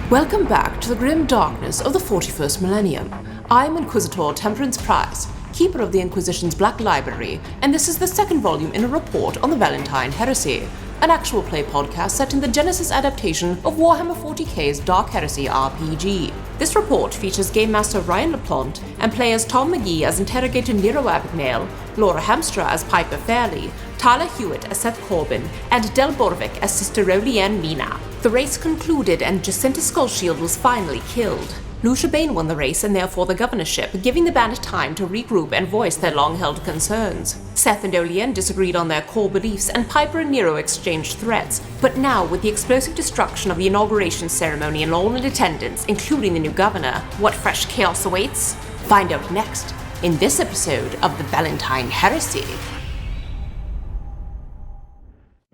Welcome back to the grim darkness of the 41st millennium. I'm Inquisitor Temperance Pryce, keeper of the Inquisition's Black Library, and this is the second volume in a report on the Valentyne Heresy, an actual play podcast set in the Genesys Adaptation of Warhammer 40k's Dark Heresy RPG. This report features Game Master Ryan LaPlante and players Tom McGee as Interrogator Nero Abagnale, Laura Hamstra as Piper Fairley, Tyler Hewitt as Seth Corbyn, and Borovic as Sister Olianne Mina. The race concluded and Jacinta Skullshield was finally killed. Lucia Bane won the race and therefore the governorship, giving the band time to regroup and voice their long-held concerns. Seth and Olianne disagreed on their core beliefs and Piper and Nero exchanged threats, but now with the explosive destruction of the inauguration ceremony and all in attendance, including the new governor, what fresh chaos awaits? Find out next in this episode of the Valentyne Heresy.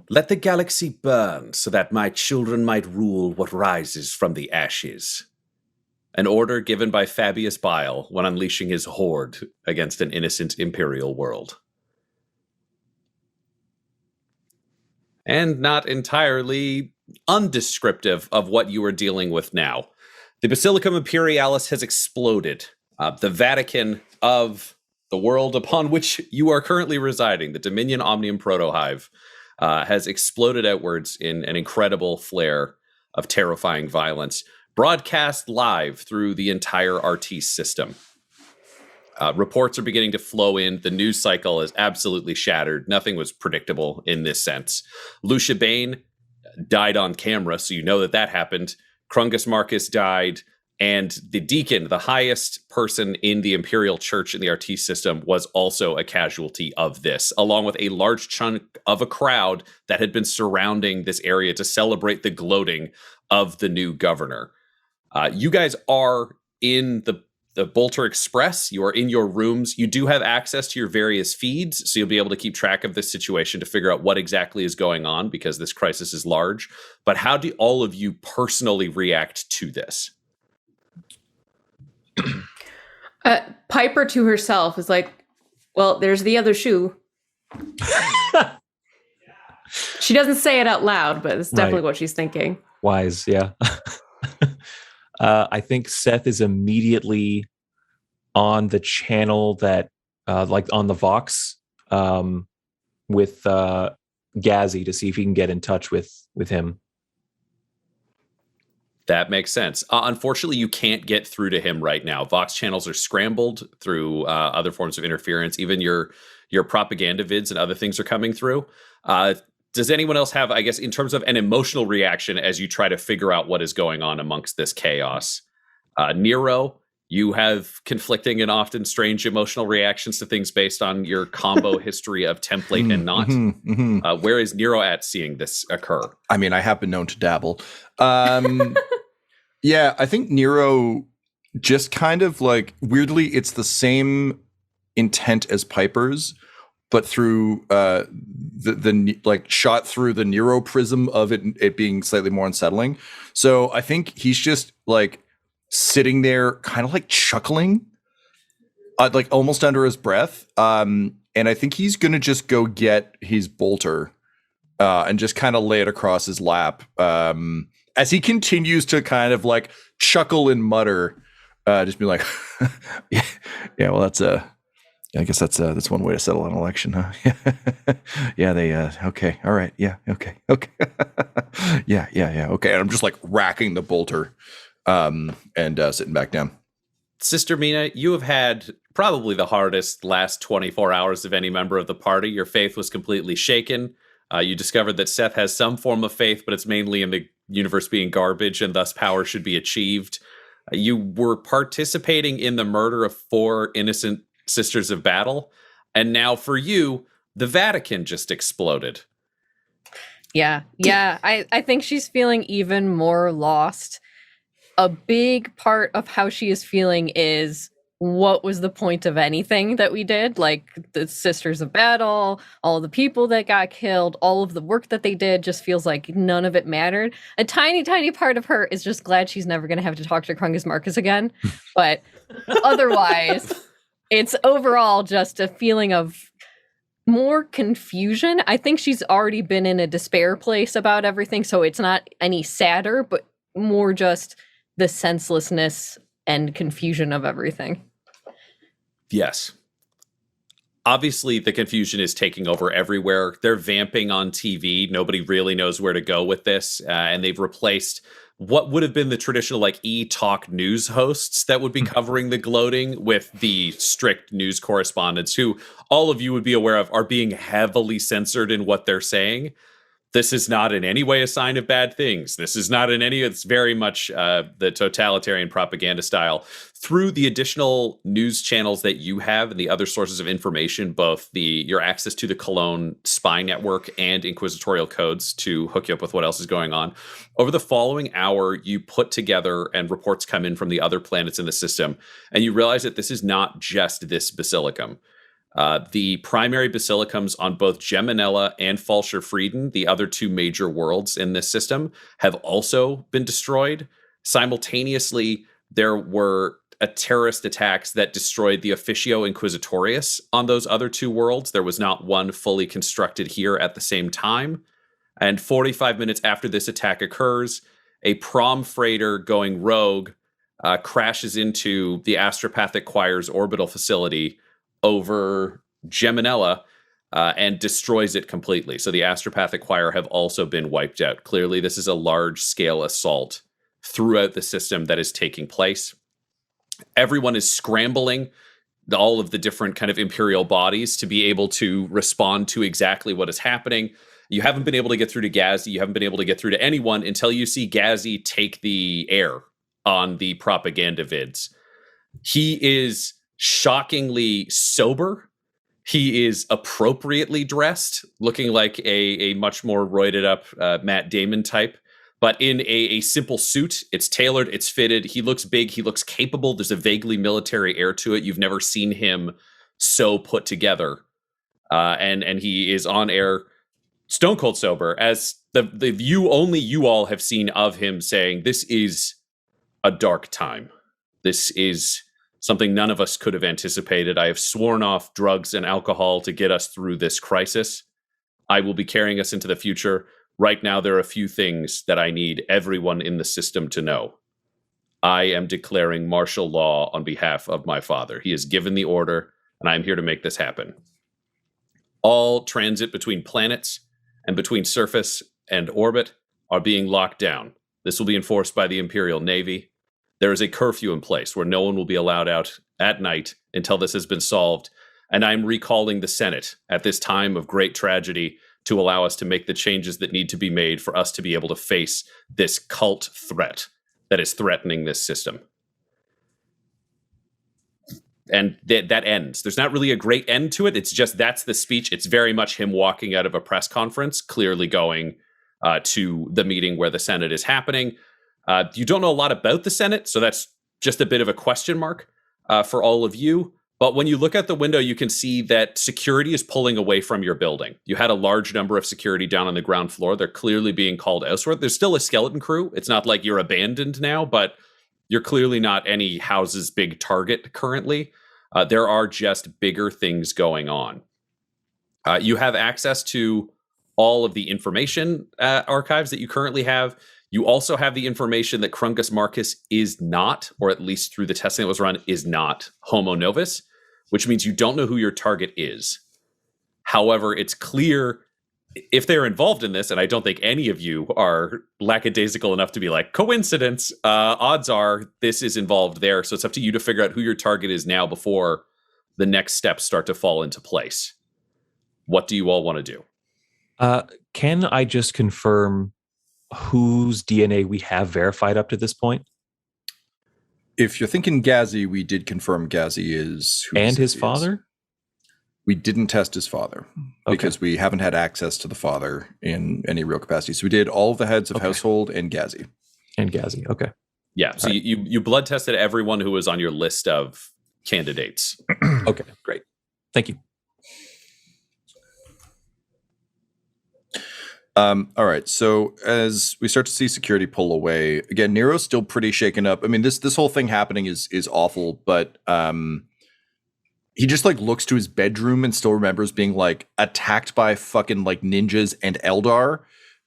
Let the galaxy burn so that my children might rule what rises from the ashes. An order given by Fabius Bile when unleashing his horde against an innocent imperial world. And not entirely undescriptive of what you are dealing with now. The Basilicum Imperialis has exploded. The Vatican of the world upon which you are currently residing, the Dominion Omnium Protohive, has exploded outwards in an incredible flare of terrifying violence, broadcast live through the entire RT system. Reports are beginning to flow in. The news cycle is absolutely shattered. Nothing was predictable in this sense. Lucia Bane died on camera, so you know that happened. Krungus Marcus died, and the deacon, the highest person in the Imperial Church in the RT system, was also a casualty of this, along with a large chunk of a crowd that had been surrounding this area to celebrate the gloating of the new governor. You guys are in the Bolter Express. You are in your rooms. You do have access to your various feeds, so you'll be able to keep track of this situation to figure out what exactly is going on, because this crisis is large. But how do all of you personally react to this? Piper to herself is like, well, there's the other shoe. She doesn't say it out loud, but it's definitely what she's thinking. Wise, yeah. I think Seth is immediately on the channel that, like on the Vox, with Gazzy to see if he can get in touch with him. That makes sense. Unfortunately, you can't get through to him right now. Vox channels are scrambled through other forms of interference. Even your propaganda vids and other things are coming through. Does anyone else have, I guess, in terms of an emotional reaction as you try to figure out what is going on amongst this chaos? Nero, you have conflicting and often strange emotional reactions to things based on your combo history of template and not. Where is Nero at seeing this occur? I mean, I have been known to dabble. Yeah, I think Nero just kind of like, weirdly, it's the same intent as Piper's, but through the like shot through the Nero prism of it being slightly more unsettling. So I think he's just like sitting there kind of like chuckling, like almost under his breath. And I think he's going to just go get his bolter and just kind of lay it across his lap as he continues to kind of like chuckle and mutter, just be like, yeah, well, I guess that's one way to settle an election, huh? Yeah, they, okay, all right, yeah, okay, yeah, okay. And I'm just like racking the bolter and sitting back down. Sister Mina, you have had probably the hardest last 24 hours of any member of the party. Your faith was completely shaken. You discovered that Seth has some form of faith, but it's mainly in the universe being garbage, and thus power should be achieved. You were participating in the murder of 4 innocent Sisters of Battle, and now for you, the Vatican just exploded. Yeah. I think she's feeling even more lost. A big part of how she is feeling is, what was the point of anything that we did? Like the Sisters of Battle, all the people that got killed, all of the work that they did just feels like none of it mattered. A tiny part of her is just glad she's never going to have to talk to Krungus Marcus again. But otherwise, it's overall just a feeling of more confusion. I think she's already been in a despair place about everything, so it's not any sadder, but more just the senselessness and confusion of everything. Yes. Obviously, the confusion is taking over everywhere. They're vamping on TV. Nobody really knows where to go with this. And they've replaced what would have been the traditional like e-talk news hosts that would be covering the gloating with the strict news correspondents who all of you would be aware of are being heavily censored in what they're saying. This is not in any way a sign of bad things. This is not in any, it's very much the totalitarian propaganda style. Through the additional news channels that you have and the other sources of information, both your access to the Cologne spy network and inquisitorial codes to hook you up with what else is going on. Over the following hour, you put together and reports come in from the other planets in the system, and you realize that this is not just this basilicum. The primary basilicums on both Geminella and Falscher Frieden, the other two major worlds in this system, have also been destroyed. Simultaneously, there were terrorist attacks that destroyed the Officio Inquisitorius on those other two worlds. There was not one fully constructed here at the same time. And 45 minutes after this attack occurs, a prom freighter going rogue crashes into the Astropathic Choir's orbital facility over Geminella and destroys it completely. So the Astropathic Choir have also been wiped out. Clearly, this is a large-scale assault throughout the system that is taking place. Everyone is scrambling all of the different kind of Imperial bodies to be able to respond to exactly what is happening. You haven't been able to get through to Gazzy. You haven't been able to get through to anyone until you see Gazzy take the air on the propaganda vids. He is shockingly sober. He is appropriately dressed, looking like a much more roided up Matt Damon type, but in a simple suit. It's tailored, it's fitted. He looks big, he looks capable. There's a vaguely military air to it. You've never seen him so put together. And he is on air, stone cold sober, as the view only you all have seen of him, saying, "This is a dark time. This is something none of us could have anticipated. I have sworn off drugs and alcohol to get us through this crisis. I will be carrying us into the future. Right now, there are a few things that I need everyone in the system to know. I am declaring martial law on behalf of my father. He has given the order, and I am here to make this happen. All transit between planets and between surface and orbit are being locked down. This will be enforced by the Imperial Navy. There is a curfew in place where no one will be allowed out at night until this has been solved. And I'm recalling the Senate at this time of great tragedy to allow us to make the changes that need to be made for us to be able to face this cult threat that is threatening this system." And that ends. There's not really a great end to it. It's just that's the speech. It's very much him walking out of a press conference, clearly going to the meeting where the Senate is happening. You don't know a lot about the Senate, so that's just a bit of a question mark for all of you. But when you look out the window, you can see that security is pulling away from your building. You had a large number of security down on the ground floor. They're clearly being called elsewhere. There's still a skeleton crew. It's not like you're abandoned now, but you're clearly not any house's big target currently. There are just bigger things going on. You have access to all of the information archives that you currently have. You also have the information that Crungus Marcus is not, or at least through the testing that was run, is not Homo Novus, which means you don't know who your target is. However, it's clear if they're involved in this, and I don't think any of you are lackadaisical enough to be like, coincidence, odds are this is involved there. So it's up to you to figure out who your target is now before the next steps start to fall into place. What do you all want to do? Can I just confirm whose DNA we have verified up to this point? If you're thinking Gazzy, we did confirm Gazzy is who and his he father? Is. We didn't test his father because we haven't had access to the father in any real capacity. So we did all of the heads of household and Gazzy. And Gazzy, okay. Yeah, so you blood tested everyone who was on your list of candidates. Okay, great. Thank you. All right. So as we start to see security pull away, again, Nero's still pretty shaken up. I mean, this whole thing happening is awful, but he just like looks to his bedroom and still remembers being like attacked by fucking like ninjas and Eldar.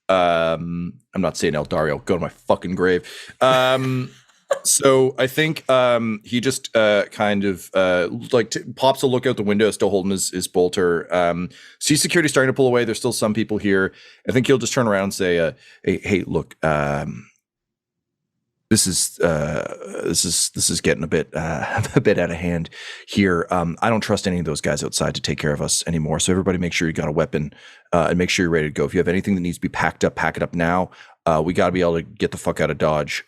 I'm not saying El Dario, go to my fucking grave. So I think he just kind of pops a look out the window, still holding his bolter. Sees security starting to pull away. There's still some people here. I think he'll just turn around and say, "Hey, look, this is getting a bit out of hand here. I don't trust any of those guys outside to take care of us anymore. So everybody, make sure you got a weapon and make sure you're ready to go. If you have anything that needs to be packed up, pack it up now. We got to be able to get the fuck out of Dodge."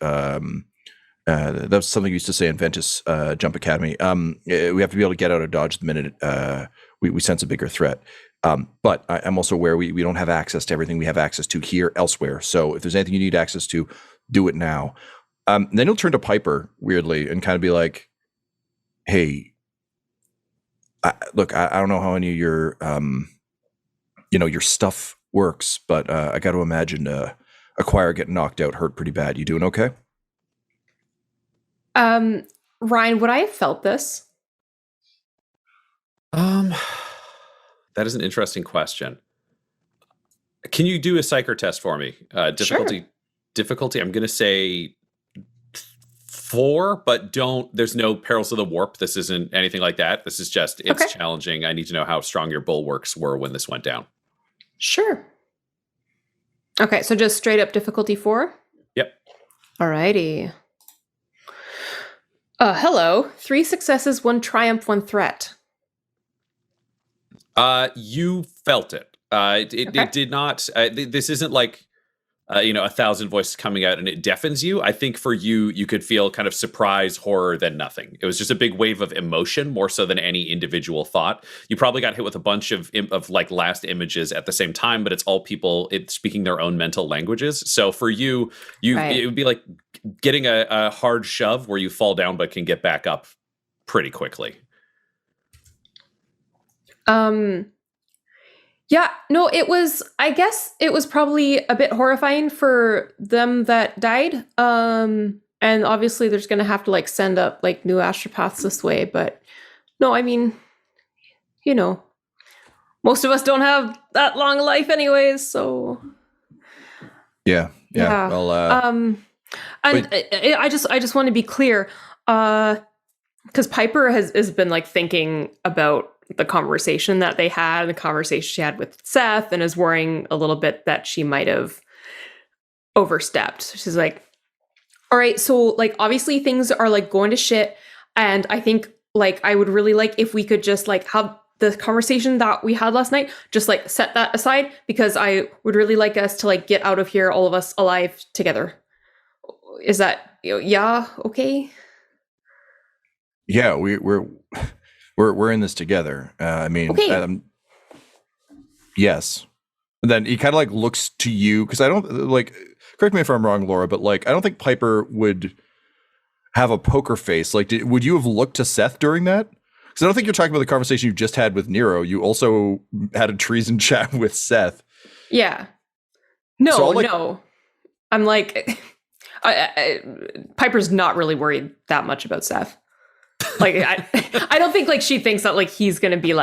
That's something we used to say in Ventus Jump Academy. We have to be able to get out of Dodge the minute we sense a bigger threat. But I'm also aware we don't have access to everything we have access to here elsewhere. So if there's anything you need access to, do it now. Then he'll turn to Piper weirdly and kind of be like, "Hey, look, I don't know how any of your your stuff works, but I got to imagine a choir getting knocked out hurt pretty bad. You doing okay?" Ryan, would I have felt this? That is an interesting question. Can you do a psycher test for me? Difficulty. Sure. Difficulty. I'm going to say 4, but there's no perils of the warp. This isn't anything like that. This is just, it's Okay. challenging. I need to know how strong your bulwarks were when this went down. Sure. Okay, so just straight up difficulty 4? Yep. Alrighty. Hello. 3 successes, 1 triumph, 1 threat. You felt it. It did not. This isn't like, 1,000 voices coming out and it deafens you. I think for you, you could feel kind of surprise, horror, then nothing. It was just a big wave of emotion, more so than any individual thought. You probably got hit with a bunch of like last images at the same time, but it's all people speaking their own mental languages. So for you, Right. It would be like getting a hard shove where you fall down but can get back up pretty quickly. Yeah, no, I guess it was probably a bit horrifying for them that died. And obviously there's going to have to send up new astropaths this way. But no, I mean, most of us don't have that long a life anyways. So Yeah. Well, and I just want to be clear, because Piper has been thinking about the conversation that they had, the conversation she had with Seth, and is worrying a little bit that she might have overstepped. She's like, all right, so obviously things are going to shit, and I think I would really like if we could just have the conversation that we had last night, just set that aside, because I would really like us to get out of here, all of us alive together. Is that yeah, okay? Yeah, we're in this together. I mean, Okay. Yes. And then he kind of looks to you, because I don't correct me if I'm wrong, Laura, but I don't think Piper would have a poker face. Would you have looked to Seth during that? Because I don't think you're talking about the conversation you just had with Nero. You also had a treason chat with Seth. Yeah. No, So no. I'm Piper's not really worried that much about Seth. I don't think she thinks that he's gonna be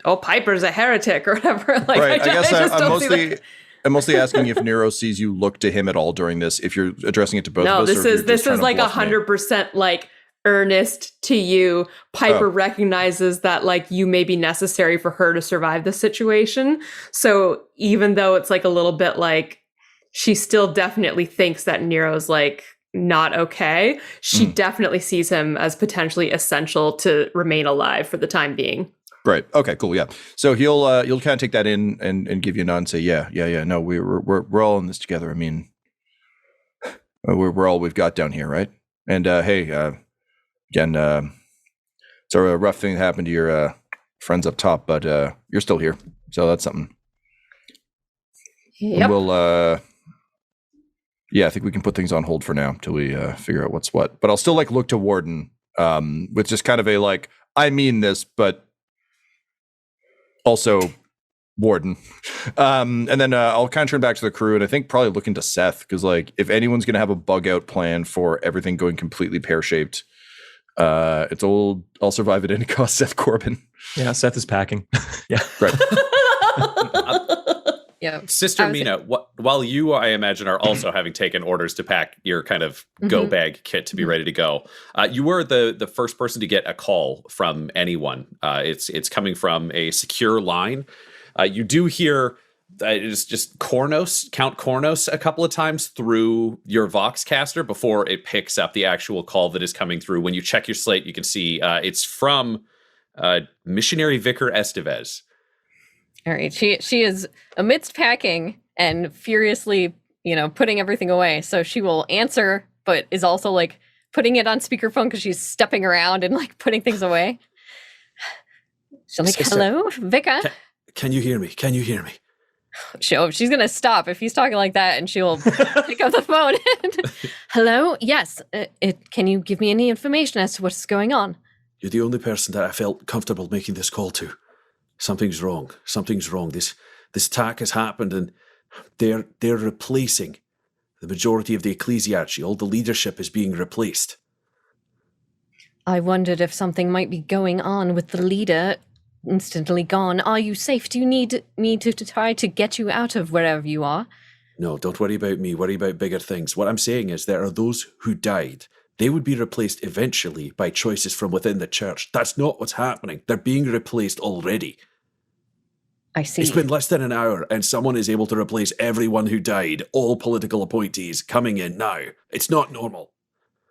oh, Piper's a heretic or whatever. Right. I guess I'm I'm mostly asking if Nero sees you look to him at all during this. If you're addressing it to both of us. No, this is 100% earnest to you. Piper recognizes that you may be necessary for her to survive the situation. So even though it's a little bit she still definitely thinks that Nero's not okay, she definitely sees him as potentially essential to remain alive for the time being. Right. Okay, cool. Yeah. So you'll kind of take that in and give you a nod and say, yeah. No, we're all in this together. I mean, we're all we've got down here, right? And hey, again, it's a rough thing that happened to your friends up top, but you're still here, so that's something. Yep. And we'll yeah, I think we can put things on hold for now till we figure out what's what. But I'll still look to Warden with just kind of a I mean this, but also Warden. And then I'll kind of turn back to the crew, and I think probably look into Seth, because if anyone's going to have a bug out plan for everything going completely pear-shaped, it's old I'll survive at any cost, Seth Corbyn. Yeah, Seth is packing. Yeah. Right. Yeah. Sister Mina, while you, I imagine, are also having taken orders to pack your kind of go bag kit to be ready to go, you were the first person to get a call from anyone. It's coming from a secure line. You do hear it's just Count Kornos a couple of times through your Voxcaster before it picks up the actual call that is coming through. When you check your slate, you can see it's from Missionary Vicar Estevez. All right. She is amidst packing and furiously, putting everything away. So she will answer, but is also like putting it on speakerphone because she's stepping around and like putting things away. She's like, Sister, hello, Vika. Can you hear me? Can you hear me? She's going to stop if he's talking like that, and she'll pick up the phone. Hello? Yes. Can you give me any information as to what's going on? You're the only person that I felt comfortable making this call to. Something's wrong. Something's wrong. This attack has happened, and they're replacing the majority of the ecclesiarchy. All the leadership is being replaced. I wondered if something might be going on with the leader. Instantly gone. Are you safe? Do you need me to try to get you out of wherever you are? No, don't worry about me. Worry about bigger things. What I'm saying is there are those who died. They would be replaced eventually by choices from within the church. That's not what's happening. They're being replaced already. I see. It's been less than an hour, and someone is able to replace everyone who died, all political appointees coming in now. It's not normal.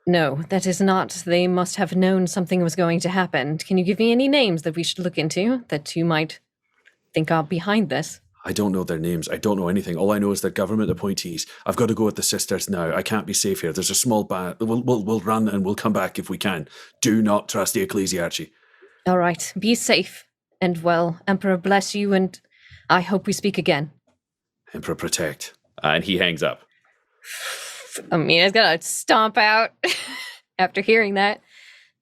No, that is not. They must have known something was going to happen. Can you give me any names that we should look into that you might think are behind this? I don't know their names. I don't know anything. All I know is they're government appointees. I've got to go with the sisters now. I can't be safe here. There's a small band. We'll run and we'll come back if we can. Do not trust the ecclesiarchy. All right. Be safe. And well, Emperor bless you, and I hope we speak again. Emperor protect. And he hangs up. Amina's gonna stomp out after hearing that.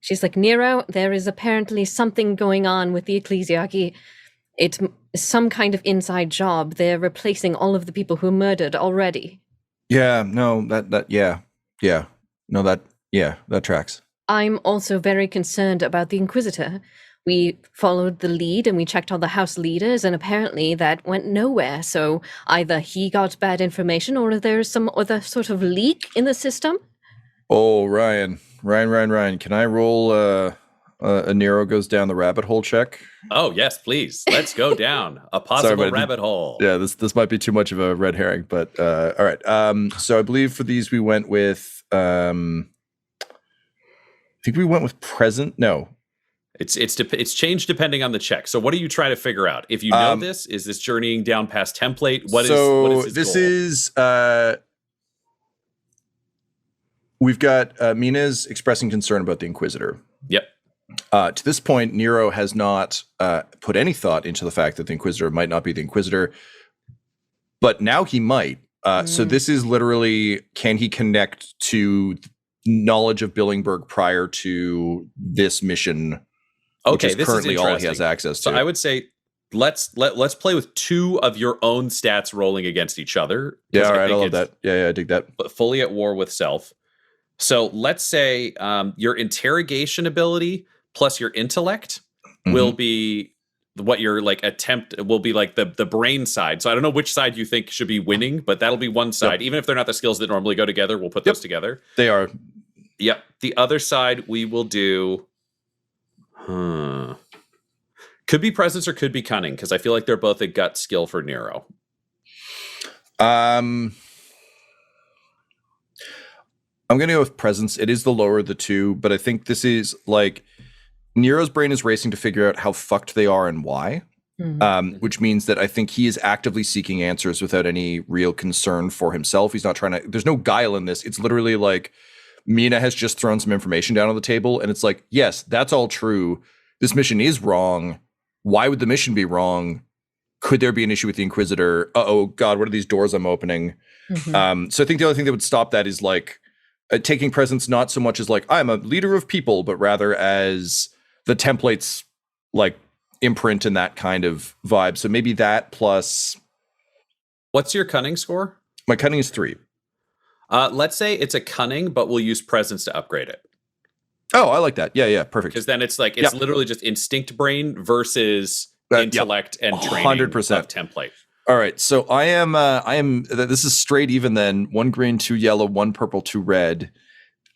She's like, Nero, there is apparently something going on with the ecclesiarchy. It's some kind of inside job. They're replacing all of the people who murdered already. Yeah, no, that tracks. I'm also very concerned about the Inquisitor. We followed the lead and we checked all the house leaders, and apparently that went nowhere. So either he got bad information or there's some other sort of leak in the system. Oh, Ryan, can I roll a Nero goes down the rabbit hole check? Oh, yes, please. Let's go down a possible rabbit hole. Yeah, this might be too much of a red herring, but all right. So I believe for these we went with I think we went with present. No. It's changed depending on the check. So what are you trying to figure out? If you know this, is this journeying down past template? What is this goal? We've got Mina's expressing concern about the Inquisitor. Yep. To this point, Nero has not put any thought into the fact that the Inquisitor might not be the Inquisitor, but now he might. So this is literally, can he connect to knowledge of Billingberg prior to this mission? Okay, which is currently all he has access to. So I would say let's play with two of your own stats rolling against each other. Yeah, all right, I love that. Yeah, I dig that. But fully at war with self. So let's say your interrogation ability plus your intellect will be what your will be like the brain side. So I don't know which side you think should be winning, but that'll be one side. Yep. Even if they're not the skills that normally go together, we'll put those together. They are. Yep. The other side we will do. Could be presence or could be cunning, because I feel like they're both a gut skill for Nero. I'm going to go with presence. It is the lower of the two, but I think this is like Nero's brain is racing to figure out how fucked they are and why, which means that I think he is actively seeking answers without any real concern for himself. He's not trying to, there's no guile in this. It's literally like Mina has just thrown some information down on the table, and it's like, yes, that's all true. This mission is wrong. Why would the mission be wrong? Could there be an issue with the Inquisitor? Oh God, what are these doors I'm opening? So I think the only thing that would stop that is like taking presence, not so much as like, I'm a leader of people, but rather as the templates like imprint and that kind of vibe. So maybe that plus. What's your cunning score? My cunning is 3. Let's say it's a cunning, but we'll use presence to upgrade it. Oh, I like that. Yeah, perfect. Because then it's like literally just instinct brain versus intellect and training 100%. of template. All right, so I am. This is straight even then. 1 green, 2 yellow, 1 purple, 2 red.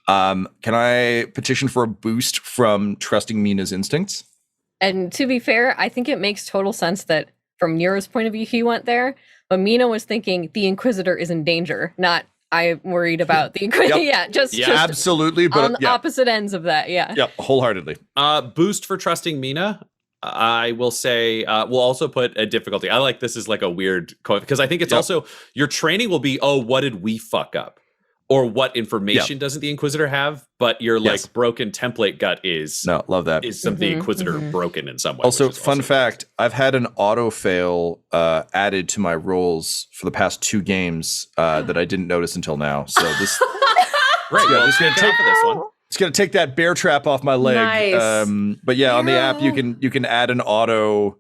Can I petition for a boost from trusting Mina's instincts? And to be fair, I think it makes total sense that from Nero's point of view, he went there. But Mina was thinking the Inquisitor is in danger, not I'm worried about the Inquisitor. Yep. just Absolutely, but on the opposite ends of that. Yeah. Yep, wholeheartedly. Boost for trusting Mina. I will say we'll also put a difficulty. I like this is like a weird because I think it's also your training will be, oh, what did we fuck up? Or what information doesn't the Inquisitor have? But your like broken template gut is love that. Is some the Inquisitor broken in some way. Also, fun fact, I've had an auto fail added to my rolls for the past 2 games that I didn't notice until now. So this right, well, just gonna take for this one. It's gonna take that bear trap off my leg. Nice. But yeah, on the app you can add an auto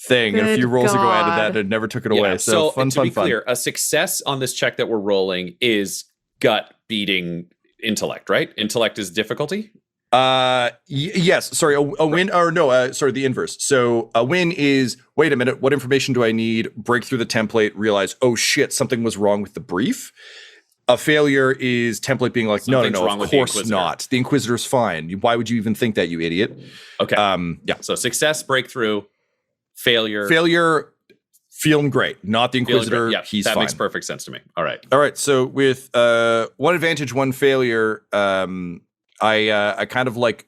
thing, and a few rolls ago added that and it never took it away. So fun, to be clear, a success on this check that we're rolling is gut beating intellect, right? Intellect is difficulty. Yes. Sorry, a win or no? Sorry, the inverse. So a win is wait a minute. What information do I need? Break through the template. Realize, oh shit, something was wrong with the brief. A failure is template being like, no, of course not. The Inquisitor's fine. Why would you even think that, you idiot? Okay. Yeah. So success, breakthrough, failure. Feeling great. Not the Inquisitor. Yeah, he's that fine. makes perfect sense to me. All right. So with 1 advantage, 1 failure, I kind of like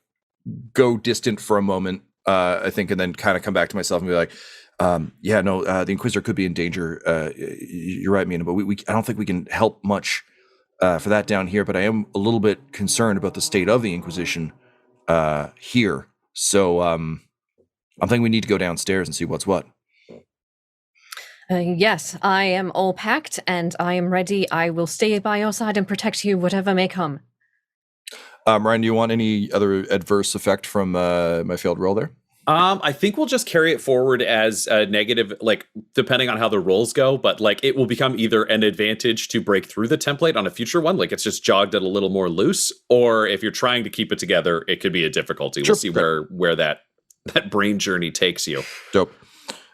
go distant for a moment, I think, and then kind of come back to myself and be like, the Inquisitor could be in danger. You're right, Mina, but I don't think we can help much for that down here. But I am a little bit concerned about the state of the Inquisition here. So I'm thinking we need to go downstairs and see what's what. Yes, I am all packed and I am ready. I will stay by your side and protect you, whatever may come. Ryan, do you want any other adverse effect from my failed roll there? I think we'll just carry it forward as a negative, like depending on how the rolls go, but like it will become either an advantage to break through the template on a future one, like it's just jogged it a little more loose, or if you're trying to keep it together, it could be a difficulty. Sure. We'll see where that brain journey takes you. Dope.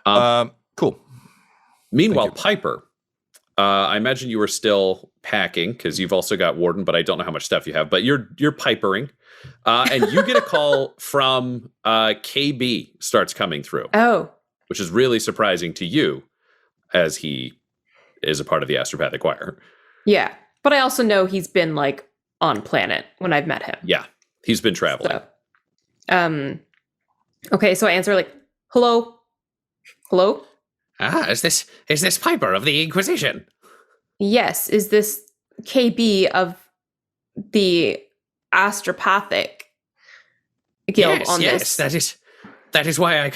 Cool. Meanwhile, Piper, I imagine you were still packing because you've also got Warden, but I don't know how much stuff you have. But you're pipering, and you get a call from KB starts coming through. Oh, which is really surprising to you, as he is a part of the Astropathic Choir. yeah. But I also know he's been like on planet when I've met him. Yeah, he's been traveling. So, okay, so I answer like, hello. Is this Piper of the Inquisition? Yes, is this KB of the Astropathic Guild on this? Yes, that is why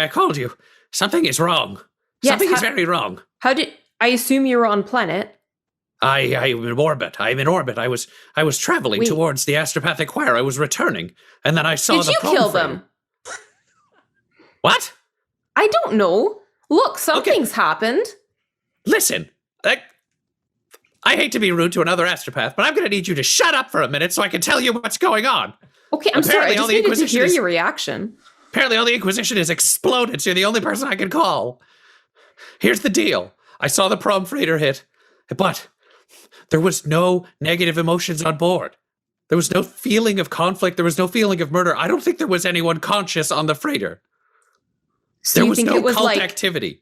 I called you. Something is wrong. Yes, Something is very wrong. How did I assume you were on planet? I'm in orbit. I was traveling towards the Astropathic Choir. I was returning, and then I saw Did you kill them? What? I don't know. Look, something's happened. Listen, I hate to be rude to another astropath, but I'm going to need you to shut up for a minute so I can tell you what's going on. Okay, I'm sorry. I just needed to hear your reaction. Apparently all the Inquisition is exploded, so you're the only person I can call. Here's the deal. I saw the prom freighter hit, but there was no negative emotions on board. There was no feeling of conflict. There was no feeling of murder. I don't think there was anyone conscious on the freighter. So there was no cult activity.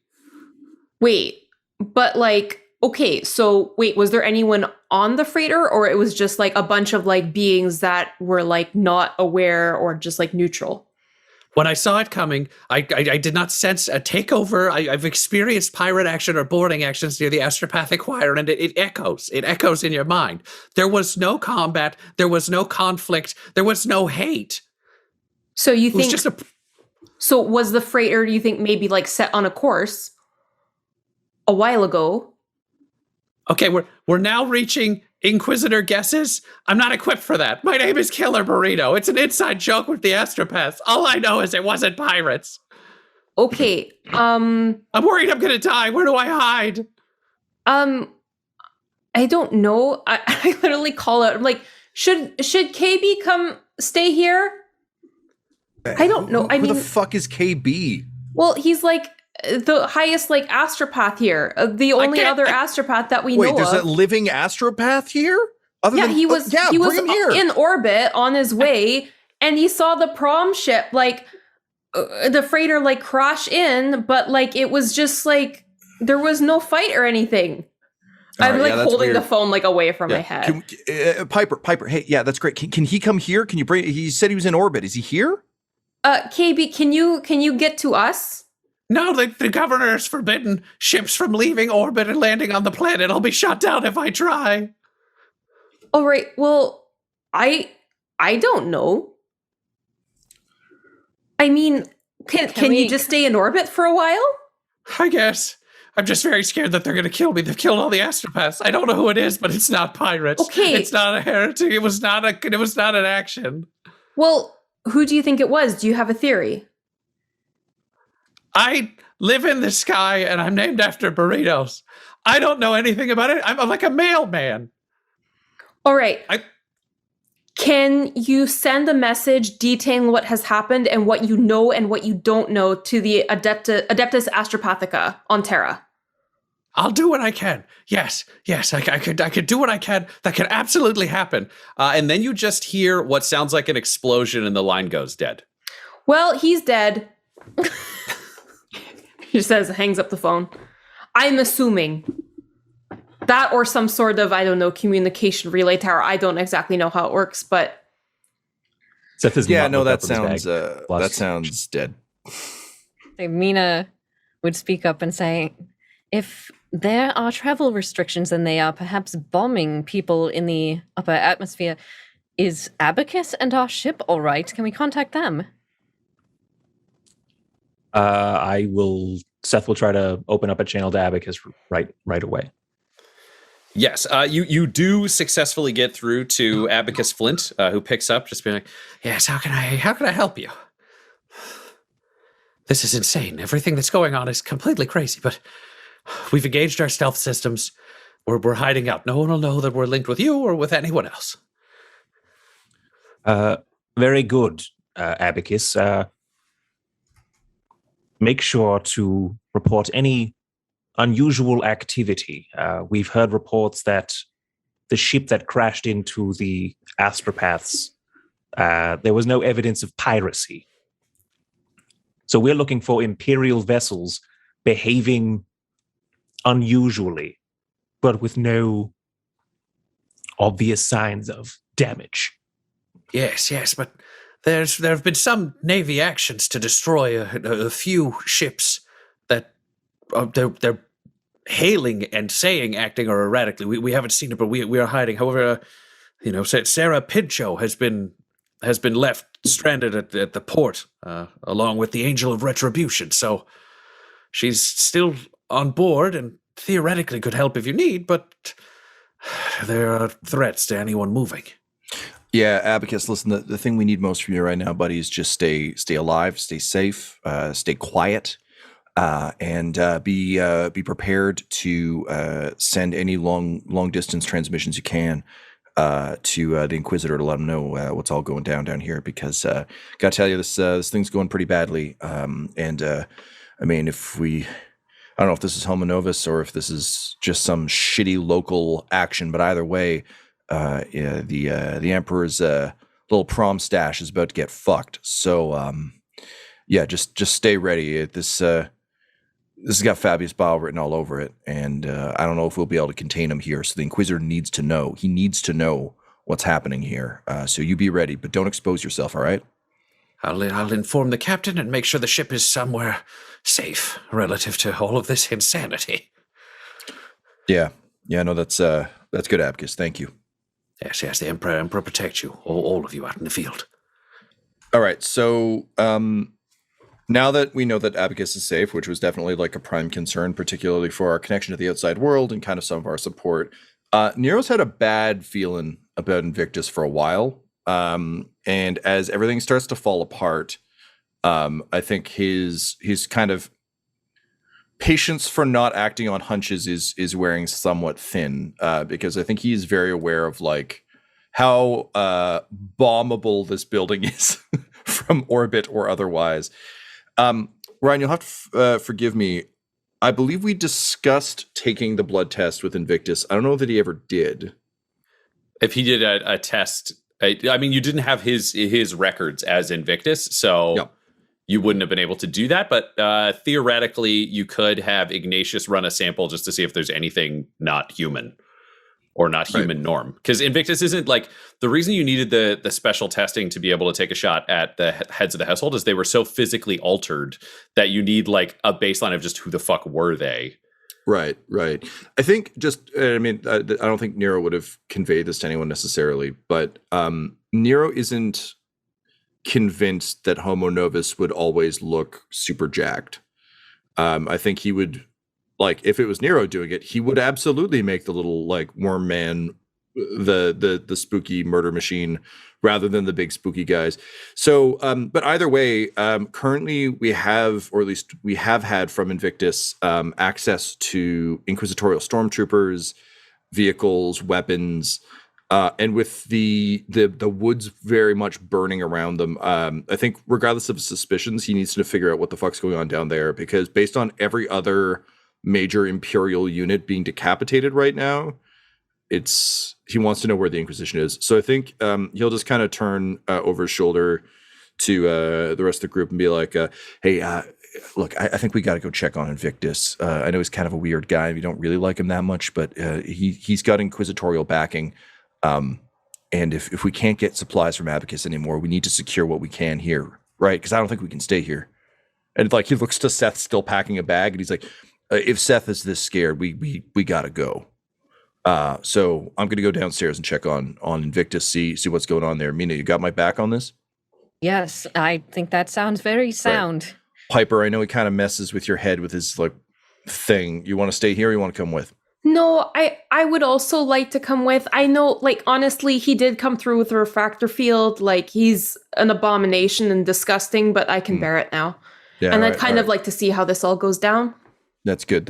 Wait, but like, okay, so wait, was there anyone on the freighter, or it was just like a bunch of like beings that were like not aware or just like neutral? When I saw it coming, I did not sense a takeover. I've experienced pirate action or boarding actions near the Astropathic Choir, and it echoes. It echoes in your mind. There was no combat. There was no conflict. There was no hate. So you think... It was just So was the freighter, do you think, maybe like set on a course a while ago? Okay, we're now reaching Inquisitor guesses. I'm not equipped for that. My name is Killer Burrito. It's an inside joke with the Astropaths. All I know is it wasn't pirates. Okay, I'm worried I'm gonna die. Where do I hide? I don't know. I literally call out. I'm like, should KB come stay here? I don't know. Who the fuck is KB? Well, he's like the highest like astropath here. The only other astropath that we know of. Wait, there's a living astropath here? He was bring him here. in orbit on his way, and he saw the prom ship, like the freighter, like crash in, but like it was just like there was no fight or anything. I'm like holding the phone like away from my head. Piper, hey, yeah, that's great. Can he come here? Can you bring? He said he was in orbit. Is he here? KB, can you get to us? No, the governor has forbidden ships from leaving orbit and landing on the planet. I'll be shot down if I try. All right. Well, I don't know. I mean, can you just stay in orbit for a while? I guess. I'm just very scared that they're going to kill me. They've killed all the astropaths. I don't know who it is, but it's not pirates. Okay. It's not a heretic. It was not an action. Well, who do you think it was? Do you have a theory? I live in the sky and I'm named after burritos. I don't know anything about it. I'm like a mailman. All right. Can you send a message detailing what has happened and what you know and what you don't know to the Adeptus Astropathica on Terra? I'll do what I can. Yes, I could do what I can. That could absolutely happen. And then you just hear what sounds like an explosion and the line goes dead. Well, he's dead. He says, hangs up the phone. I'm assuming that or some sort of, I don't know, communication relay tower. I don't exactly know how it works, but Seth is that sounds dead. Mina would speak up and say, if there are travel restrictions and they are perhaps bombing people in the upper atmosphere, is Abacus and our ship all right? Can we contact them? Seth will try to open up a channel to Abacus right away. Yes, you do successfully get through to Abacus Flint, who picks up, just being like, yes, how can I help you? This is insane. Everything that's going on is completely crazy, but we've engaged our stealth systems. We're hiding out. No one will know that we're linked with you or with anyone else. Very good, Abacus. Make sure to report any unusual activity. We've heard reports that the ship that crashed into the astropaths, there was no evidence of piracy. So we're looking for Imperial vessels behaving unusually, but with no obvious signs of damage. Yes, but there have been some Navy actions to destroy a few ships that they're hailing and saying acting or erratically. We haven't seen it, but we are hiding. However, Sarah Pinchot has been left stranded at the port, along with the Angel of Retribution. So she's still on board and theoretically could help if you need, but there are threats to anyone moving. Yeah, Abacus, listen, the thing we need most from you right now, buddy, is just stay alive, stay safe, stay quiet, and be prepared to send any long distance transmissions you can to the Inquisitor to let him know what's all going down here, because gotta tell you, this thing's going pretty badly. And I mean, I don't know if this is Homo Novus or if this is just some shitty local action, but either way, the Emperor's little prom stash is about to get fucked. So, just stay ready. This has got Fabius Bile written all over it, and I don't know if we'll be able to contain him here. So the Inquisitor needs to know. He needs to know what's happening here. So you be ready, but don't expose yourself. All right? I'll inform the captain and make sure the ship is somewhere safe relative to all of this insanity. Yeah. No, that's good, Abacus. Thank you. Yes, the Emperor protect you, all of you out in the field. All right, so now that we know that Abacus is safe, which was definitely like a prime concern, particularly for our connection to the outside world and kind of some of our support, Nero's had a bad feeling about Invictus for a while, and as everything starts to fall apart, I think his kind of patience for not acting on hunches is wearing somewhat thin, because I think he is very aware of like how bombable this building is from orbit or otherwise. Ryan, you'll have to forgive me. I believe we discussed taking the blood test with Invictus. I don't know that he ever did. If he did a test, I mean, you didn't have his records as Invictus, so you wouldn't have been able to do that. But theoretically, you could have Ignatius run a sample just to see if there's anything not human or not human norm. Because Invictus isn't like, the reason you needed the special testing to be able to take a shot at the heads of the household is they were so physically altered that you need like a baseline of just who the fuck were they. Right. I think I don't think Nero would have conveyed this to anyone necessarily, but Nero isn't convinced that Homo Novus would always look super jacked. I think he would, like, if it was Nero doing it, he would absolutely make the little like worm man, the spooky murder machine, rather than the big spooky guys. So, but either way, currently we have, or at least we have had from Invictus, access to inquisitorial stormtroopers, vehicles, weapons, and with the woods very much burning around them. I think regardless of his suspicions, he needs to figure out what the fuck's going on down there, because based on every other major Imperial unit being decapitated right now, he wants to know where the Inquisition is. So I think he'll just kind of turn over his shoulder to the rest of the group and be like, hey, look, I think we got to go check on Invictus. I know he's kind of a weird guy. We don't really like him that much, but he's got inquisitorial backing. And if we can't get supplies from Abacus anymore, we need to secure what we can here, right? Because I don't think we can stay here. And like he looks to Seth still packing a bag, and he's like, if Seth is this scared, we got to go. So I'm going to go downstairs and check on Invictus, see what's going on there. Mina, you got my back on this? Yes, I think that sounds very sound. Right. Piper, I know he kind of messes with your head with his like thing. You want to stay here or you want to come with? No, I would also like to come with. I know, like, honestly, he did come through with a refractor field. Like, he's an abomination and disgusting, but I can bear it now. Yeah, and I'd kind of like to see how this all goes down. That's good.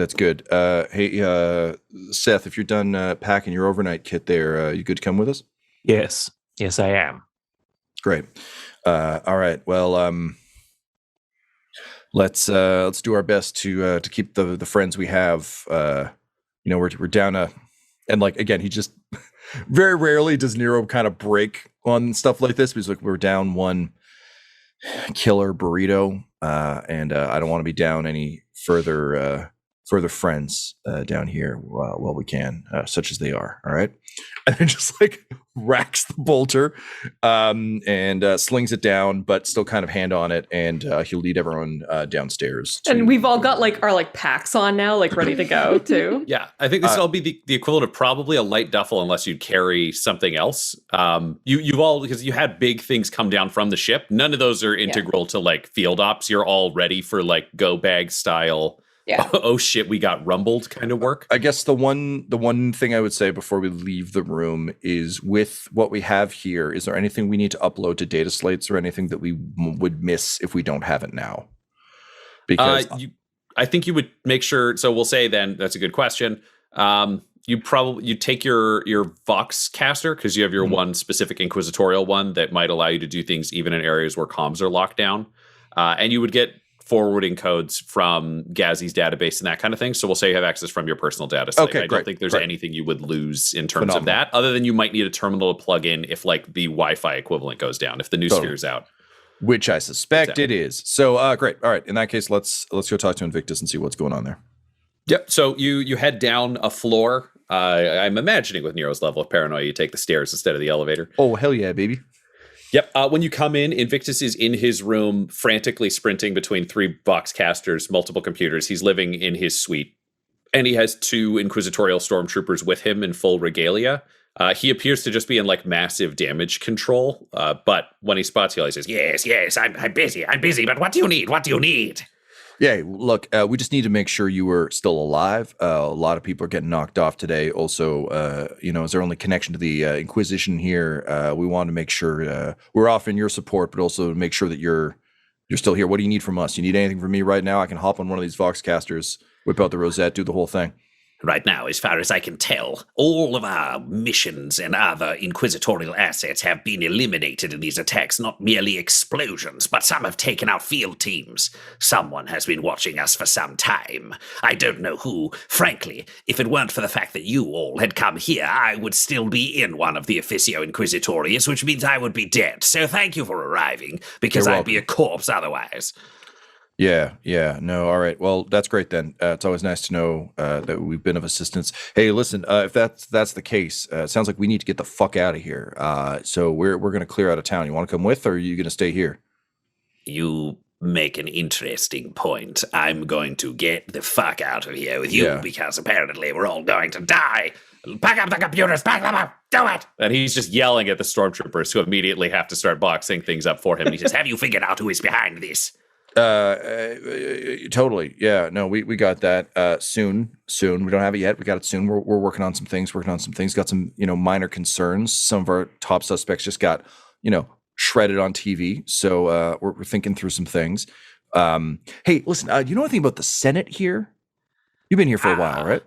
Hey, Seth, if you're done packing your overnight kit there, you good to come with us? Yes, I am. Great. All right. Well, let's do our best to keep the friends we have. We're down and like again, he just very rarely does Nero kind of break on stuff like this, because like we're down one killer burrito, and I don't want to be down any further friends down here while we can, such as they are. All right. And then just like racks the bolter and slings it down, but still kind of hand on it, and he'll lead everyone downstairs. And we've all got like our packs on now, like ready to go too. Yeah, I think this will all be the equivalent of probably a light duffel, unless you'd carry something else. You've all, because you had big things come down from the ship. None of those are integral to like field ops. You're all ready for like go bag style. Yeah. Oh shit, we got rumbled kind of work. I guess the one thing I would say before we leave the room is, with what we have here, is there anything we need to upload to data slates or anything that we would miss if we don't have it now? Because I think you would make sure. So we'll say then, that's a good question. You take your Vox caster, because you have your one specific inquisitorial one that might allow you to do things even in areas where comms are locked down, and you would get forwarding codes from Gazzy's database and that kind of thing. So we'll say you have access from your personal data slate. Okay, I don't think there's anything you would lose in terms of that, other than you might need a terminal to plug in if like the Wi-Fi equivalent goes down, if the new sphere is out. Which I suspect it is. So great. All right. In that case, let's go talk to Invictus and see what's going on there. Yep. So you head down a floor. I'm imagining with Nero's level of paranoia, you take the stairs instead of the elevator. Oh, hell yeah, baby. Yep. When you come in, Invictus is in his room, frantically sprinting between 3 box casters, multiple computers. He's living in his suite, and he has 2 inquisitorial stormtroopers with him in full regalia. He appears to just be in like massive damage control, but when he spots you, he says, "Yes, I'm busy. But what do you need? Yeah, look, we just need to make sure you were still alive. A lot of people are getting knocked off today. Also, is there only connection to the Inquisition here? We want to make sure we're offering your support, but also make sure that you're still here. What do you need from us? You need anything from me right now? I can hop on one of these Vox casters, whip out the rosette, do the whole thing." Right now, as far as I can tell, all of our missions and other inquisitorial assets have been eliminated in these attacks, not merely explosions, but some have taken out field teams. Someone has been watching us for some time. I don't know who. Frankly, if it weren't for the fact that you all had come here, I would still be in one of the Officio Inquisitorius, which means I would be dead. So thank you for arriving, because You're I'd be a corpse otherwise. Yeah. No, all right. Well, that's great then. It's always nice to know that we've been of assistance. Hey, listen, if that's the case, it sounds like we need to get the fuck out of here. So we're going to clear out of town. You want to come with, or are you going to stay here? You make an interesting point. I'm going to get the fuck out of here with you because apparently we're all going to die. Pack up the computers, pack them up, do it! And he's just yelling at the stormtroopers who immediately have to start boxing things up for him. And he says, Have you figured out who is behind this? Totally. Yeah, no, we got that soon. We don't have it yet. We got it soon. We're working on some things, got some, minor concerns. Some of our top suspects just got, shredded on TV. So, we're thinking through some things. Hey, listen, you know anything about the Senate here? You've been here for a while, right?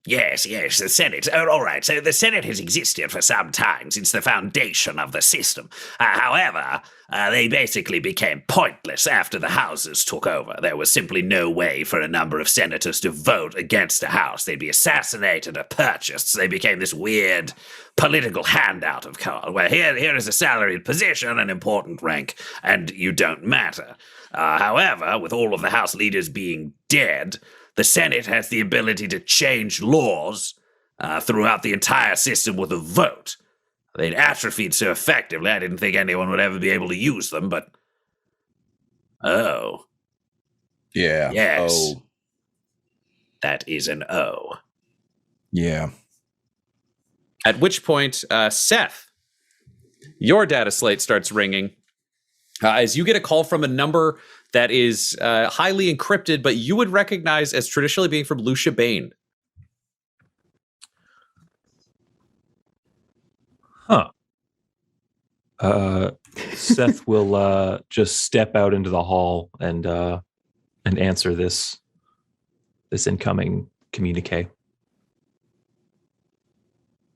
Yes, the Senate. All right, so the Senate has existed for some time, since the foundation of the system. However, they basically became pointless after the houses took over. There was simply no way for a number of senators to vote against a house. They'd be assassinated or purchased. So they became this weird political handout of card, where here is a salaried position, an important rank, and you don't matter. However, with all of the house leaders being dead, the Senate has the ability to change laws throughout the entire system with a vote. They'd atrophied so effectively, I didn't think anyone would ever be able to use them, but... Oh. Yeah. Yes. Oh. That is an O. Yeah. At which point, Seth, your data slate starts ringing as you get a call from a number that is highly encrypted, but you would recognize as traditionally being from Lucia Bane. Huh. Seth will just step out into the hall and answer this incoming communique.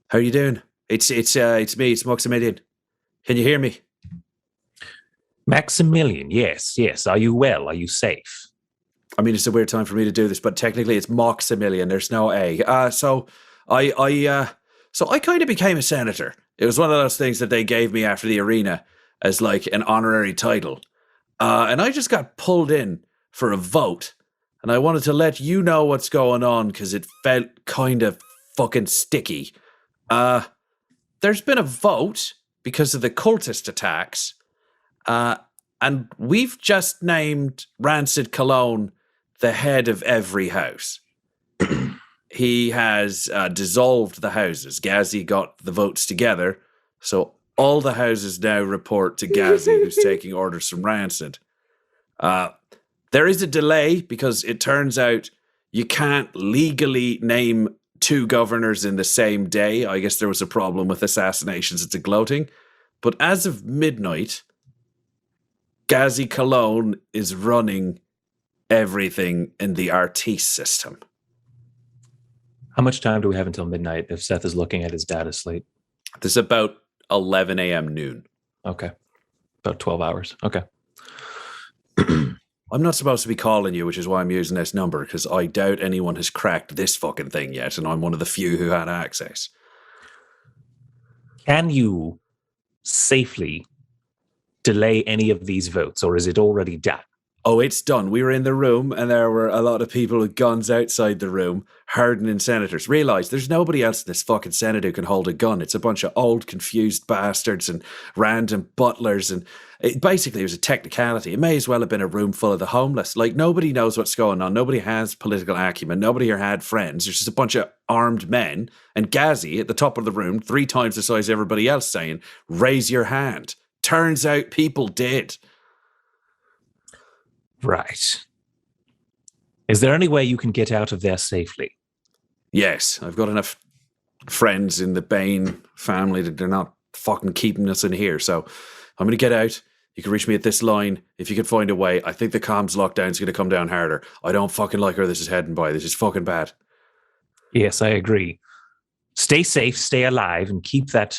How are you doing? It's me, it's Maximilian. Can you hear me? Maximilian, yes. Are you well? Are you safe? I mean, it's a weird time for me to do this, but technically it's Maximilian. There's no A. So I kind of became a senator. It was one of those things that they gave me after the arena as like an honorary title. And I just got pulled in for a vote. And I wanted to let you know what's going on because it felt kind of fucking sticky. There's been a vote because of the cultist attacks. And we've just named Rancid Cologne the head of every house. He has dissolved the houses. Ghazi got the votes together, so all the houses now report to Ghazi, who's taking orders from Rancid. There is a delay because it turns out you can't legally name two governors in the same day. I guess there was a problem with assassinations. It's a gloating. But as of midnight, Ghazi Cologne is running everything in the Artis system. How much time do we have until midnight if Seth is looking at his data slate? This is about 11 a.m. noon. Okay. About 12 hours. Okay. I'm not supposed to be calling you, which is why I'm using this number, because I doubt anyone has cracked this fucking thing yet, and I'm one of the few who had access. Can you safely delay any of these votes, or is it already done? Oh, it's done. We were in the room, and there were a lot of people with guns outside the room, hardening senators. Realize there's nobody else in this fucking Senate who can hold a gun. It's a bunch of old, confused bastards and random butlers, and basically it was a technicality. It may as well have been a room full of the homeless. Like, nobody knows what's going on. Nobody has political acumen. Nobody here had friends. There's just a bunch of armed men, and Ghazi at the top of the room, 3 times the size of everybody else, saying, "Raise your hand." Turns out people did. Right. Is there any way you can get out of there safely? Yes, I've got enough friends in the Bane family that they're not fucking keeping us in here. So I'm going to get out. You can reach me at this line if you can find a way. I think the comms lockdown is going to come down harder. I don't fucking like where this is heading by. This is fucking bad. Yes, I agree. Stay safe, stay alive, and keep that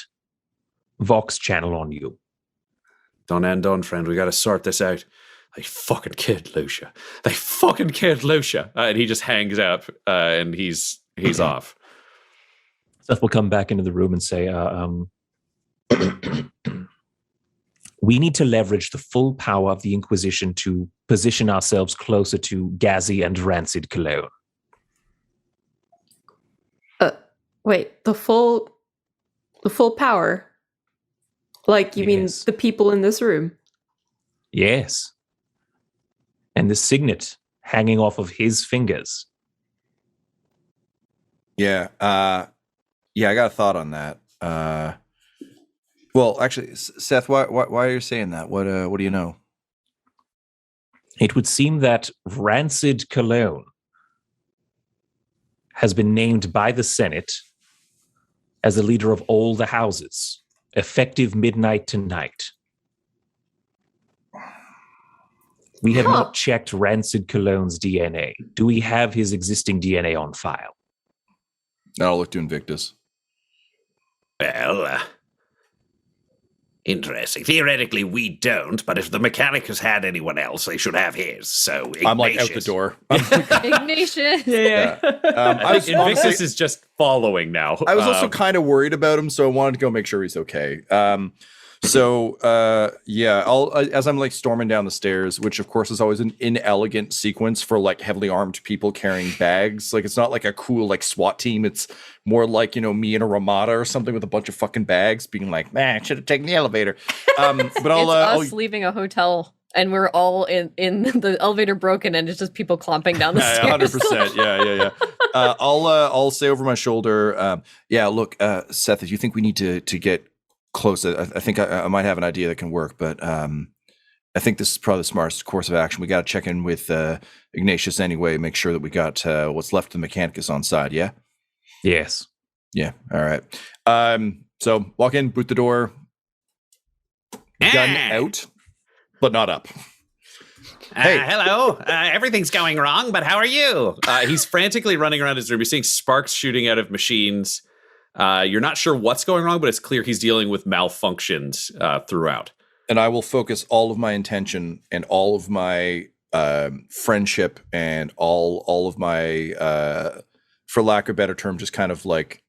Vox channel on you. Done and done, friend. We got to sort this out. They fucking killed Lucia. They fucking killed Lucia. And he just hangs up and he's off. Seth will come back into the room and say, we need to leverage the full power of the Inquisition to position ourselves closer to Gazi and Rancid Cologne. Wait, the full power? Like, you mean Yes. the people in this room? Yes. And the signet hanging off of his fingers. Yeah. I got a thought on that. Well, actually, Seth, why are you saying that? What do you know? It would seem that Rancid Cologne has been named by the Senate as the leader of all the houses, effective midnight tonight. We have not checked Rancid Cologne's DNA. Do we have his existing DNA on file? I'll look to Invictus. Well, interesting. Theoretically, we don't, but if the Mechanicus had anyone else, they should have his. So Ignatius. I'm like out the door. Ignatius. Yeah. I was Invictus honestly- is just following now. I was also kind of worried about him, so I wanted to go make sure he's okay. I'll as I'm like storming down the stairs, which of course is always an inelegant sequence for like heavily armed people carrying bags. Like it's not like a cool like SWAT team. It's more like, you know, me in a Ramada or something with a bunch of fucking bags, being like, man, I should have taken the elevator. But It's I'll us leaving a hotel and we're all in the elevator broken and it's just people clomping down the stairs. 100%. Yeah. I'll say over my shoulder. Look, Seth, if you think we need to get close, I think I might have an idea that can work, but I think this is probably the smartest course of action. We got to check in with Ignatius anyway, make sure that we got what's left of the Mechanicus on side. Yeah. Yes. Yeah. All right. So walk in, boot the door, gun out, but not up. Hey. Hello. Everything's going wrong, but how are you? He's frantically running around his room. You're seeing sparks shooting out of machines. You're not sure what's going wrong, but it's clear he's dealing with malfunctions throughout. And I will focus all of my intention and all of my friendship and all of my, for lack of a better term, just kind of like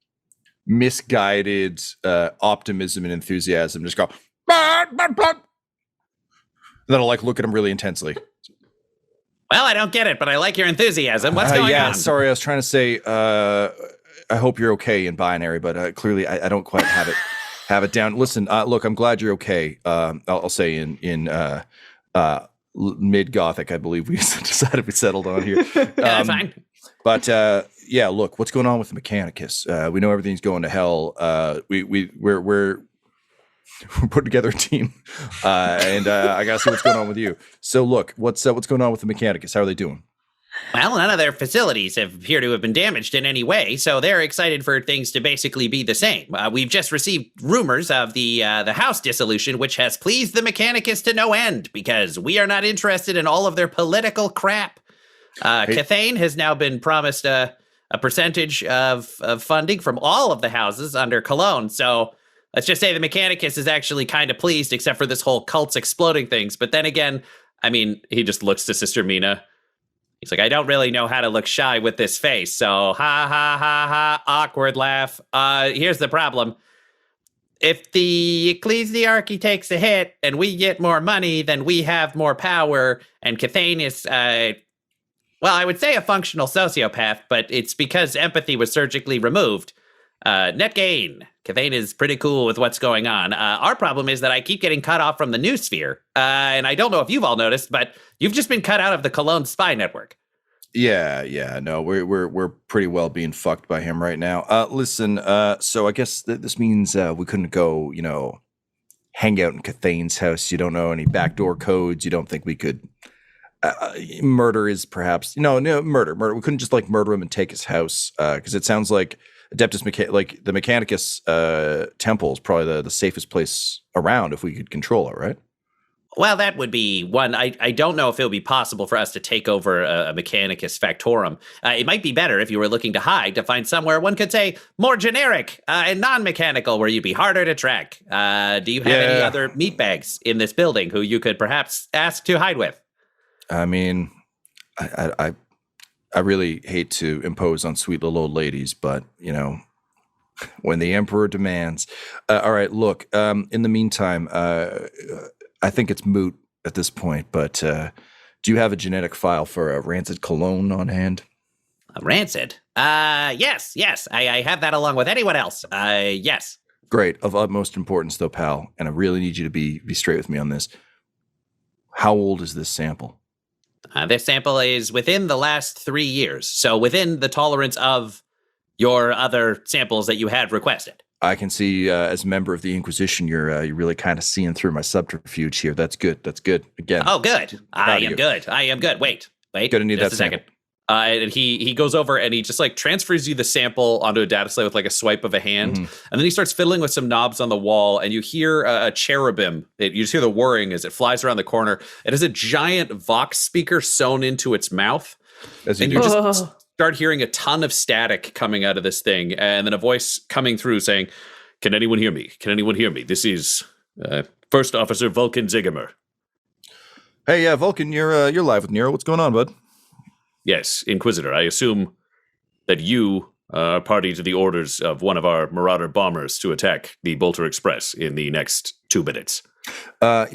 misguided optimism and enthusiasm. Just go, and then I'll like look at him really intensely. Well, I don't get it, but I like your enthusiasm. What's going on? Sorry, I was trying to say, I hope you're okay in binary, but clearly I don't quite have it down. Listen, look, I'm glad you're okay. I'll say in mid Gothic, I believe we decided we settled on here. Fine. But look, what's going on with the Mechanicus? We know everything's going to hell. We're putting together a team, and I gotta see what's going on with you. So look, what's going on with the Mechanicus? How are they doing? Well, none of their facilities appear to have been damaged in any way, so they're excited for things to basically be the same. We've just received rumors of the house dissolution, which has pleased the Mechanicus to no end, because we are not interested in all of their political crap. Cathane has now been promised a percentage of funding from all of the houses under Cologne, so let's just say the Mechanicus is actually kind of pleased, except for this whole cults exploding things. But then again, I mean, he just looks to Sister Mina. He's like, I don't really know how to look shy with this face. So, ha, ha, ha, ha, awkward laugh. Here's the problem. If the ecclesiarchy takes a hit and we get more money, then we have more power. And Cathane is, well, I would say a functional sociopath, but it's because empathy was surgically removed. Net gain. Cathane is pretty cool with what's going on. Our problem is that I keep getting cut off from the news sphere. And I don't know if you've all noticed, but you've just been cut out of the Cologne spy network. Yeah. No, we're pretty well being fucked by him right now. Listen, so I guess this means we couldn't go, hang out in Cathane's house. You don't know any backdoor codes. You don't think we could. Murder is perhaps murder. We couldn't just like murder him and take his house because it sounds like Adeptus like the Mechanicus temple is probably the safest place around if we could control it, right? Well, that would be one. I don't know if it would be possible for us to take over a Mechanicus Factorum. It might be better if you were looking to hide, to find somewhere one could say more generic and non-mechanical, where you'd be harder to track. Do you have any other meatbags in this building who you could perhaps ask to hide with? I mean, I really hate to impose on sweet little old ladies, but, you know, when the emperor demands. All right, look, in the meantime, I think it's moot at this point, but do you have a genetic file for a rancid cologne on hand? Rancid? Yes. I have that along with anyone else. Yes. Great. Of utmost importance, though, pal, and I really need you to be straight with me on this. How old is this sample? This sample is within the last 3 years, so within the tolerance of your other samples that you had requested. I can see, as a member of the Inquisition, you're really kind of seeing through my subterfuge here. That's good. Again. Oh, good. I am good. Wait. Gonna need just that a second. And he goes over and he just like transfers you the sample onto a data slate with like a swipe of a hand. And then he starts fiddling with some knobs on the wall, and you hear a cherubim. You just hear the whirring as it flies around the corner. It has a giant Vox speaker sewn into its mouth. As you and do. you just start hearing a ton of static coming out of this thing, and then a voice coming through saying, "Can anyone hear me? Can anyone hear me? This is First Officer Vulcan Ziggler." Hey, Vulcan, you're live with Nero. What's going on, bud? Yes, Inquisitor, I assume that you are party to the orders of one of our Marauder bombers to attack the Bolter Express in the next 2 minutes. Look,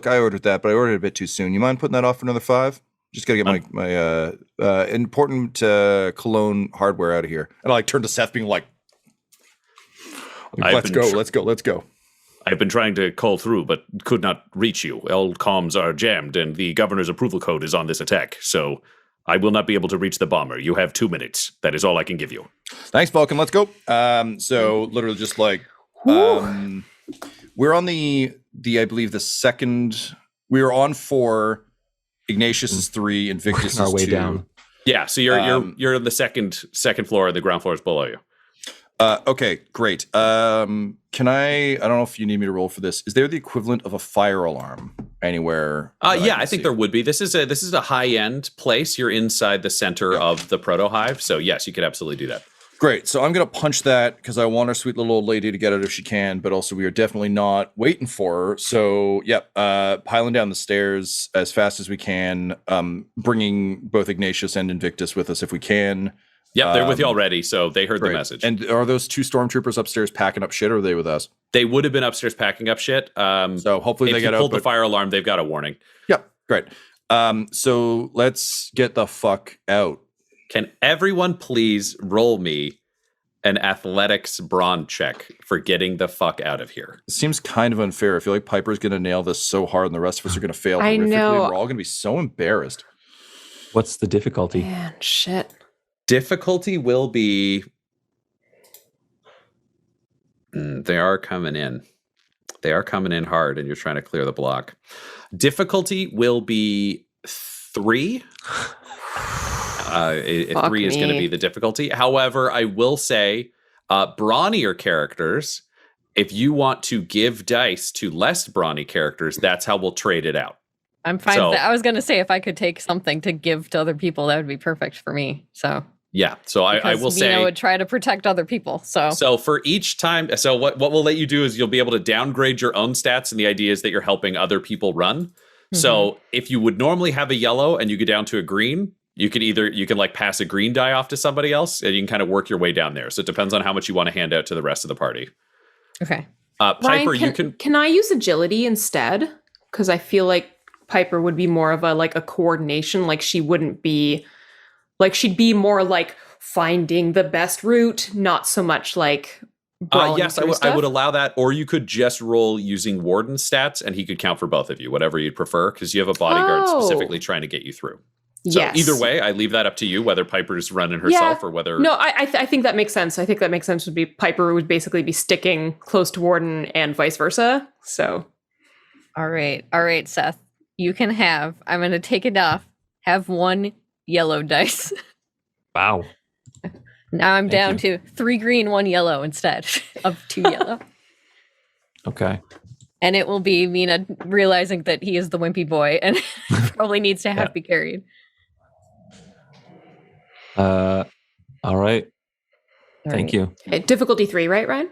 I ordered that, but I ordered it a bit too soon. You mind putting that off for another 5? Just gotta get my important cologne hardware out of here. And I like turn to Seth, being like, let's go. I've been trying to call through, but could not reach you. All comms are jammed, and the governor's approval code is on this attack, so I will not be able to reach the bomber. You have 2 minutes. That is all I can give you. Thanks, Vulcan. Let's go. So literally just like, we're on the I believe the second, we are on 4, Ignatius is 3, Invictus is 2. Our way down. Yeah, so you're on the second floor, and the ground floor is below you. Okay, great. Can I don't know if you need me to roll for this. Is there the equivalent of a fire alarm anywhere? I think there would be. This is a high-end place. You're inside the center of the proto hive, so yes, you could absolutely do that. Great. So I'm going to punch that because I want our sweet little old lady to get it if she can, but also we are definitely not waiting for her. So, piling down the stairs as fast as we can, bringing both Ignatius and Invictus with us if we can. Yep, they're with you already, so they heard the message. And are those 2 stormtroopers upstairs packing up shit, or are they with us? They would have been upstairs packing up shit. So hopefully they get out. If you pulled the fire alarm, they've got a warning. Yep, great. So let's get the fuck out. Can everyone please roll me an athletics brawn check for getting the fuck out of here? It seems kind of unfair. I feel like Piper's going to nail this so hard, and the rest of us are going to fail I horrifically. know. We're all going to be so embarrassed. What's the difficulty? Man, shit. Difficulty will be... they are coming in. They are coming in hard, and you're trying to clear the block. Difficulty will be 3. 3 is going to be the difficulty. However, I will say, brawnier characters, if you want to give dice to less brawny characters, that's how we'll trade it out. I'm fine with that. I was going to say, if I could take something to give to other people, that would be perfect for me. So... Yeah, so I will say... Mina would try to protect other people, So for each time... So what we'll let you do is you'll be able to downgrade your own stats, and the idea is that you're helping other people run. Mm-hmm. So if you would normally have a yellow and you get down to a green, you can like pass a green die off to somebody else, and you can kind of work your way down there. So it depends on how much you want to hand out to the rest of the party. Okay. Ryan, Piper, can I use agility instead? Because I feel like Piper would be more of a coordination. Like she wouldn't be... Like, she'd be more like finding the best route, not so much like yes, I would allow that. Or you could just roll using Warden stats, and he could count for both of you, whatever you'd prefer, because you have a bodyguard specifically trying to get you through. So either way, I leave that up to you, whether Piper's running herself or whether... No, I think that makes sense. I think that makes sense would be Piper would basically be sticking close to Warden and vice versa. So. All right, Seth. You can have, I'm going to take it off, have 1 yellow dice. Wow. Now I'm down to 3 green, 1 yellow instead of 2 yellow. Okay. And it will be Mina realizing that he is the wimpy boy and probably needs to be carried. All right. Thank you. Okay, difficulty 3, right, Ryan?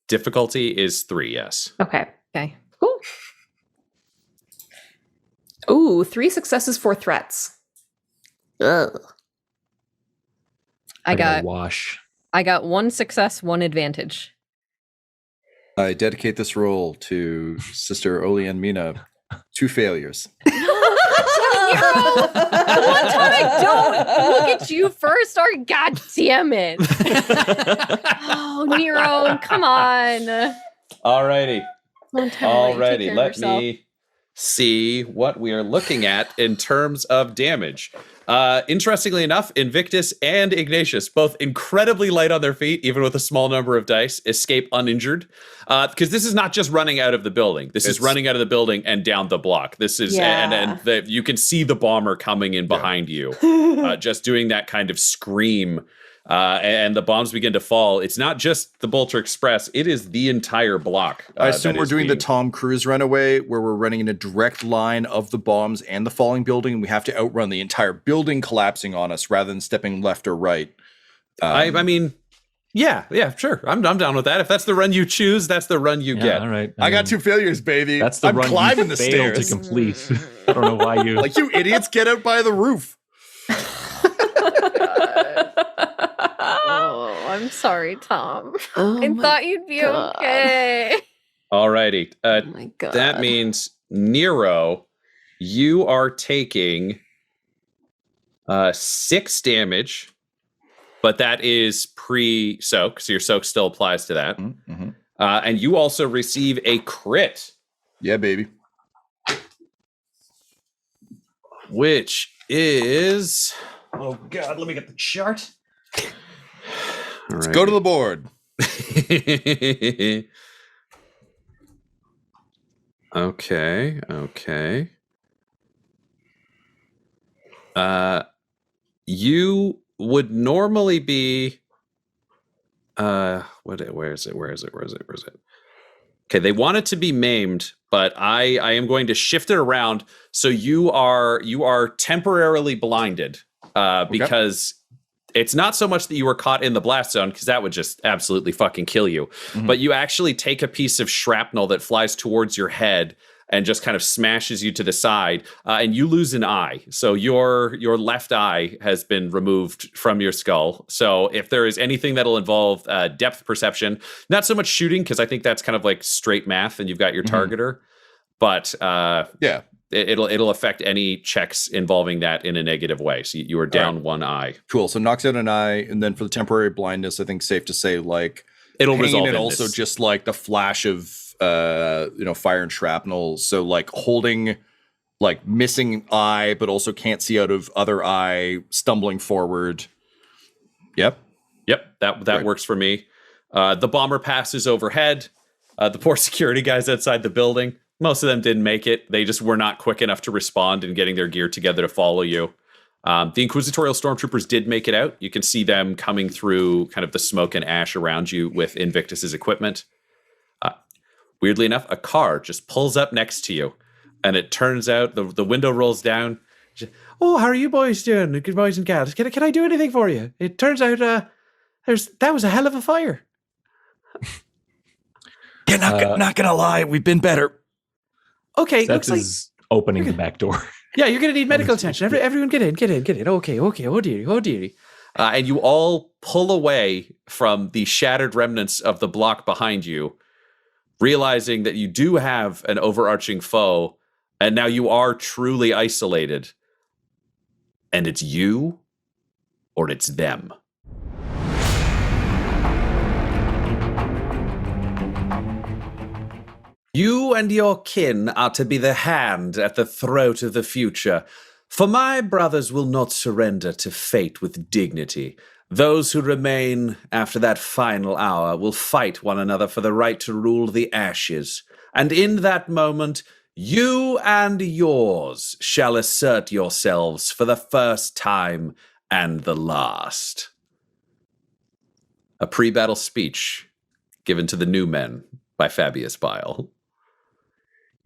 Difficulty is 3, yes. Okay. Okay. Cool. Ooh, 3 successes, 4 threats. Ugh. I got wash. 1 success, 1 advantage. I dedicate this roll to Sister Olianne Mina. 2 failures. The one time I don't look at you first, or god damn it. Oh, Nero, come on. Alrighty. Alrighty, Let me see what we are looking at in terms of damage. Interestingly enough, Invictus and Ignatius, both incredibly light on their feet, even with a small number of dice, escape uninjured. Because this is not just running out of the building. This is running out of the building and down the block. This is, and you can see the bomber coming in behind you, just doing that kind of scream. And the bombs begin to fall. It's not just the Bolter Express, it is the entire block. I assume we're doing the Tom Cruise runaway, where we're running in a direct line of the bombs and the falling building. We have to outrun the entire building collapsing on us rather than stepping left or right. I mean, yeah, sure. I'm down with that. If that's the run you choose, that's the run you get. All right. I got 2 failures, baby. That's the I'm run climbing you the failed stairs to complete. I don't know why you... Like, you idiots, get out by the roof. Oh, I'm sorry, Tom. Oh I my thought you'd be God. okay. Alrighty. Oh my god. That means, Nero, you are taking 6 damage, but that is pre-soak, so your soak still applies to that. Mm-hmm. And you also receive a crit, Yeah, baby. which is... Oh, God, let me get the chart. Let's go to the board. Okay. You would normally be where is it? Okay, they want it to be maimed, but I am going to shift it around so you are temporarily blinded because it's not so much that you were caught in the blast zone, because that would just absolutely fucking kill you. Mm-hmm. But you actually take a piece of shrapnel that flies towards your head and just kind of smashes you to the side, and you lose an eye. So your left eye has been removed from your skull. So if there is anything that'll involve depth perception, not so much shooting, because I think that's kind of like straight math and you've got your targeter, but it'll affect any checks involving that in a negative way. So you are down one eye. Cool. So knocks out an eye, and then for the temporary blindness, I think safe to say, like, it'll resolve. And also just like the flash of fire and shrapnel. So like holding, like missing eye, but also can't see out of other eye, stumbling forward. Yep. That works for me. The bomber passes overhead. The poor security guys outside the building, most of them didn't make it. They just were not quick enough to respond and getting their gear together to follow you. The Inquisitorial Stormtroopers did make it out. You can see them coming through kind of the smoke and ash around you with Invictus's equipment. Weirdly enough, a car just pulls up next to you, and it turns out the window rolls down. Oh, how are you boys doing? Good boys and gals. Can I do anything for you? It turns out that was a hell of a fire. Yeah, not gonna lie, we've been better. Okay, Seth is opening the back door. Yeah, you're going to need medical attention. Everyone get in. Okay. Oh, dearie. And you all pull away from the shattered remnants of the block behind you, realizing that you do have an overarching foe, and now you are truly isolated. And it's you, or it's them. You and your kin are to be the hand at the throat of the future, for my brothers will not surrender to fate with dignity. Those who remain after that final hour will fight one another for the right to rule the ashes, and in that moment, you and yours shall assert yourselves for the first time and the last. A pre-battle speech given to the new men by Fabius Bile.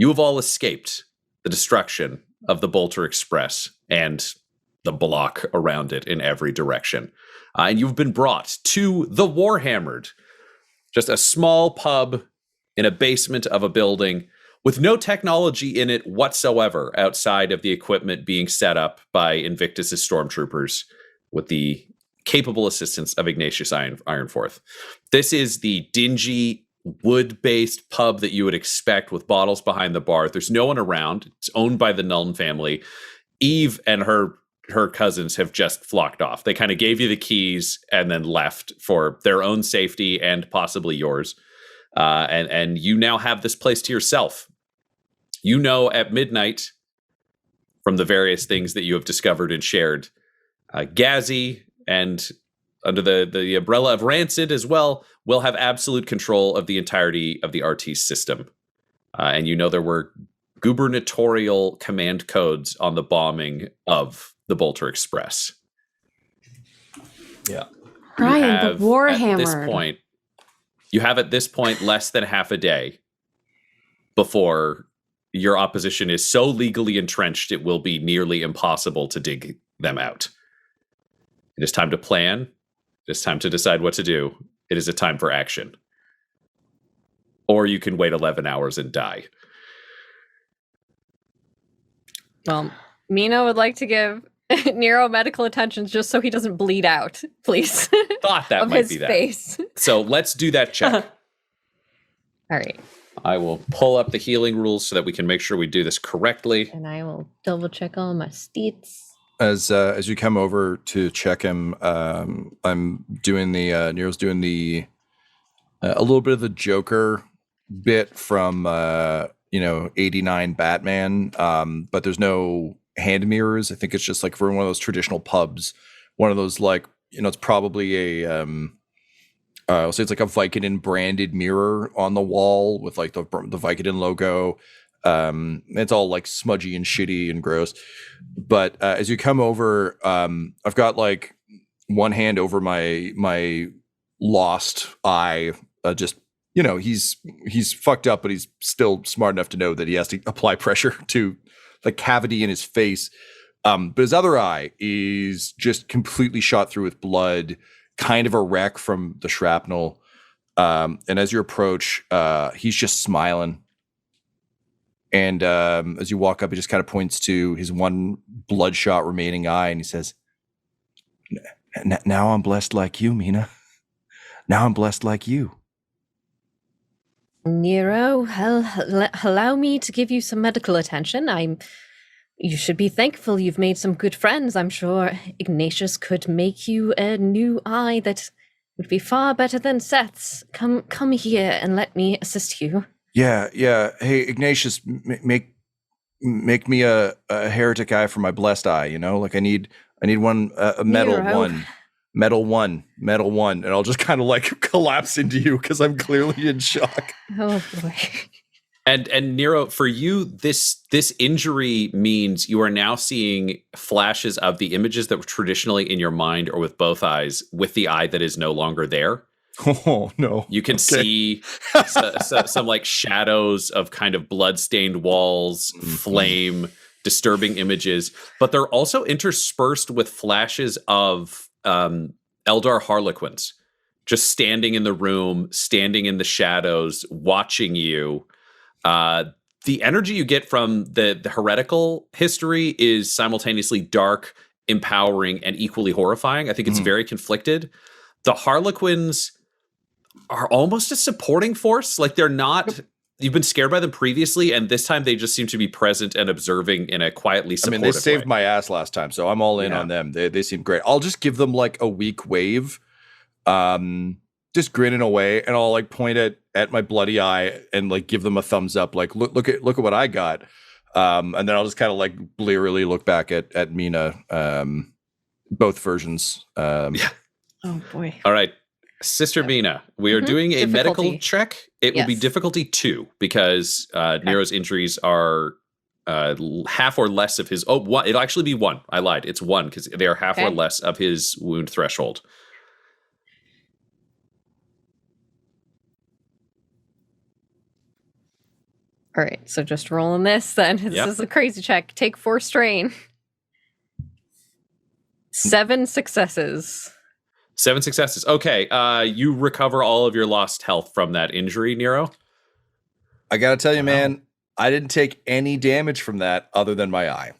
You have all escaped the destruction of the Bolter Express and the block around it in every direction. And you've been brought to the Warhammered, just a small pub in a basement of a building with no technology in it whatsoever outside of the equipment being set up by Invictus's stormtroopers with the capable assistance of Ignatius Ironforth. This is the dingy, wood-based pub that you would expect with bottles behind the bar. There's no one around. It's owned by the Nuln family. Eve and her cousins have just flocked off. They kind of gave you the keys and then left for their own safety and possibly yours. And you now have this place to yourself. You know, at midnight, from the various things that you have discovered and shared, Ghazi and under the umbrella of Rancid as well, will have absolute control of the entirety of the RT system. And you know there were gubernatorial command codes on the bombing of the Bolter Express. Yeah. Ryan, the Warhammer. You have at this point less than half a day before your opposition is so legally entrenched it will be nearly impossible to dig them out. It is time to plan. It is time to decide what to do. It is a time for action. Or you can wait 11 hours and die. Well, Mina would like to give Nero medical attention just so he doesn't bleed out, please. Thought that of might his be that. face. So let's do that check. All right. I will pull up the healing rules so that we can make sure we do this correctly. And I will double check all my stats. As you come over to check him, I'm doing the Nero's doing the a little bit of the Joker bit from 89 Batman, but there's no hand mirrors. I think it's just like for one of those traditional pubs, one of those like it's probably a I'll say it's like a Vicodin branded mirror on the wall with like the Vicodin logo. It's all like smudgy and shitty and gross. But as you come over, I've got like one hand over my lost eye. Just he's fucked up, but he's still smart enough to know that he has to apply pressure to the cavity in his face. But his other eye is just completely shot through with blood, kind of a wreck from the shrapnel. And as you approach, he's just smiling. And as you walk up, he just kind of points to his one bloodshot remaining eye, and he says, "Now I'm blessed like you, Mina. Now I'm blessed like you." Nero, allow me to give you some medical attention. You should be thankful you've made some good friends. I'm sure Ignatius could make you a new eye that would be far better than Seth's. Come here and let me assist you. Yeah. Hey, Ignatius, make me a heretic eye for my blessed eye. Like I need one, a metal one, and I'll just kind of like collapse into you because I'm clearly in shock. Oh boy. And Nero, for you, this injury means you are now seeing flashes of the images that were traditionally in your mind or with both eyes, with the eye that is no longer there. Oh no! You can see some like shadows of kind of blood-stained walls, flame, disturbing images, but they're also interspersed with flashes of Eldar Harlequins just standing in the room, standing in the shadows, watching you. The energy you get from the heretical history is simultaneously dark, empowering, and equally horrifying. I think it's very conflicted. The Harlequins are almost a supporting force. Like they're not, you've been scared by them previously, and this time they just seem to be present and observing in a quietly supportive they saved way. my ass last time, so I'm all in on them. They seem great. I'll just give them like a weak wave, just grinning away, and I'll like point at my bloody eye and like give them a thumbs up, like look at what I got. And then I'll just kind of like blearily look back at Mina, both versions. Oh boy. All right. Sister Mina, we are doing a medical check. It will be difficulty 2 because Nero's injuries are half or less of his. One. It'll actually be 1. I lied. It's 1 because they are half or less of his wound threshold. All right, so just rolling this then. This is a crazy check. Take 4 strain. 7 successes. 7 successes. Okay, you recover all of your lost health from that injury, Nero. I gotta tell you, man, I didn't take any damage from that other than my eye.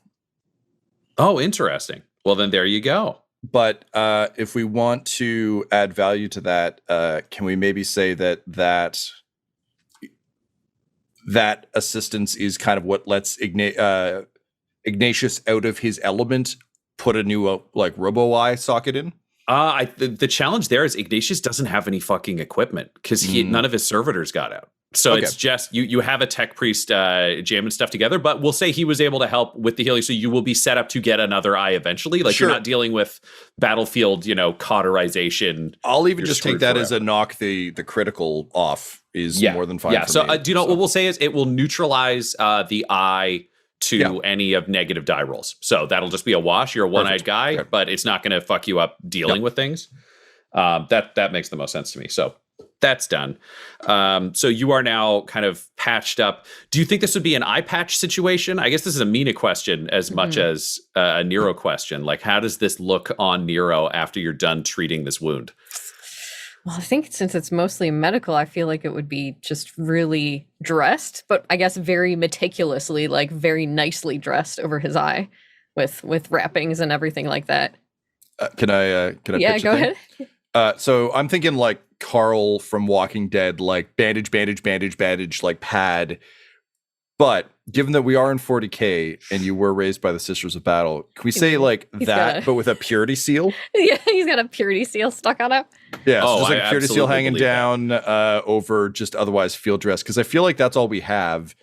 Oh, interesting. Well, then there you go. But if we want to add value to that, can we maybe say that assistance is kind of what lets Ignatius out of his element, put a new robo eye socket in? The challenge there is Ignatius doesn't have any fucking equipment because none of his servitors got out. So it's just you have a tech priest jamming stuff together, but we'll say he was able to help with the healing, so you will be set up to get another eye eventually. Like, you're not dealing with battlefield, cauterization. I'll even just take that as a knock the critical off is more than fine. Yeah. For so me, do you know what we'll say is it will neutralize the eye to any of negative die rolls. So that'll just be a wash. You're a one-eyed guy, but it's not going to fuck you up dealing with things. That makes the most sense to me. So that's done. So you are now kind of patched up. Do you think this would be an eye patch situation? I guess this is a Mina question as much as a Nero question. Like, how does this look on Nero after you're done treating this wound? Well, I think since it's mostly medical, I feel like it would be just really dressed, but I guess very meticulously, like very nicely dressed over his eye with wrappings and everything like that. Can I Yeah, pitch go ahead. So I'm thinking like Carl from Walking Dead, like bandage, like pad. But given that we are in 40K and you were raised by the Sisters of Battle, can we say like that, but with a purity seal? Yeah, he's got a purity seal stuck on him. Yeah, so just like a purity seal hanging down over just otherwise field dress. Because I feel like that's all we have.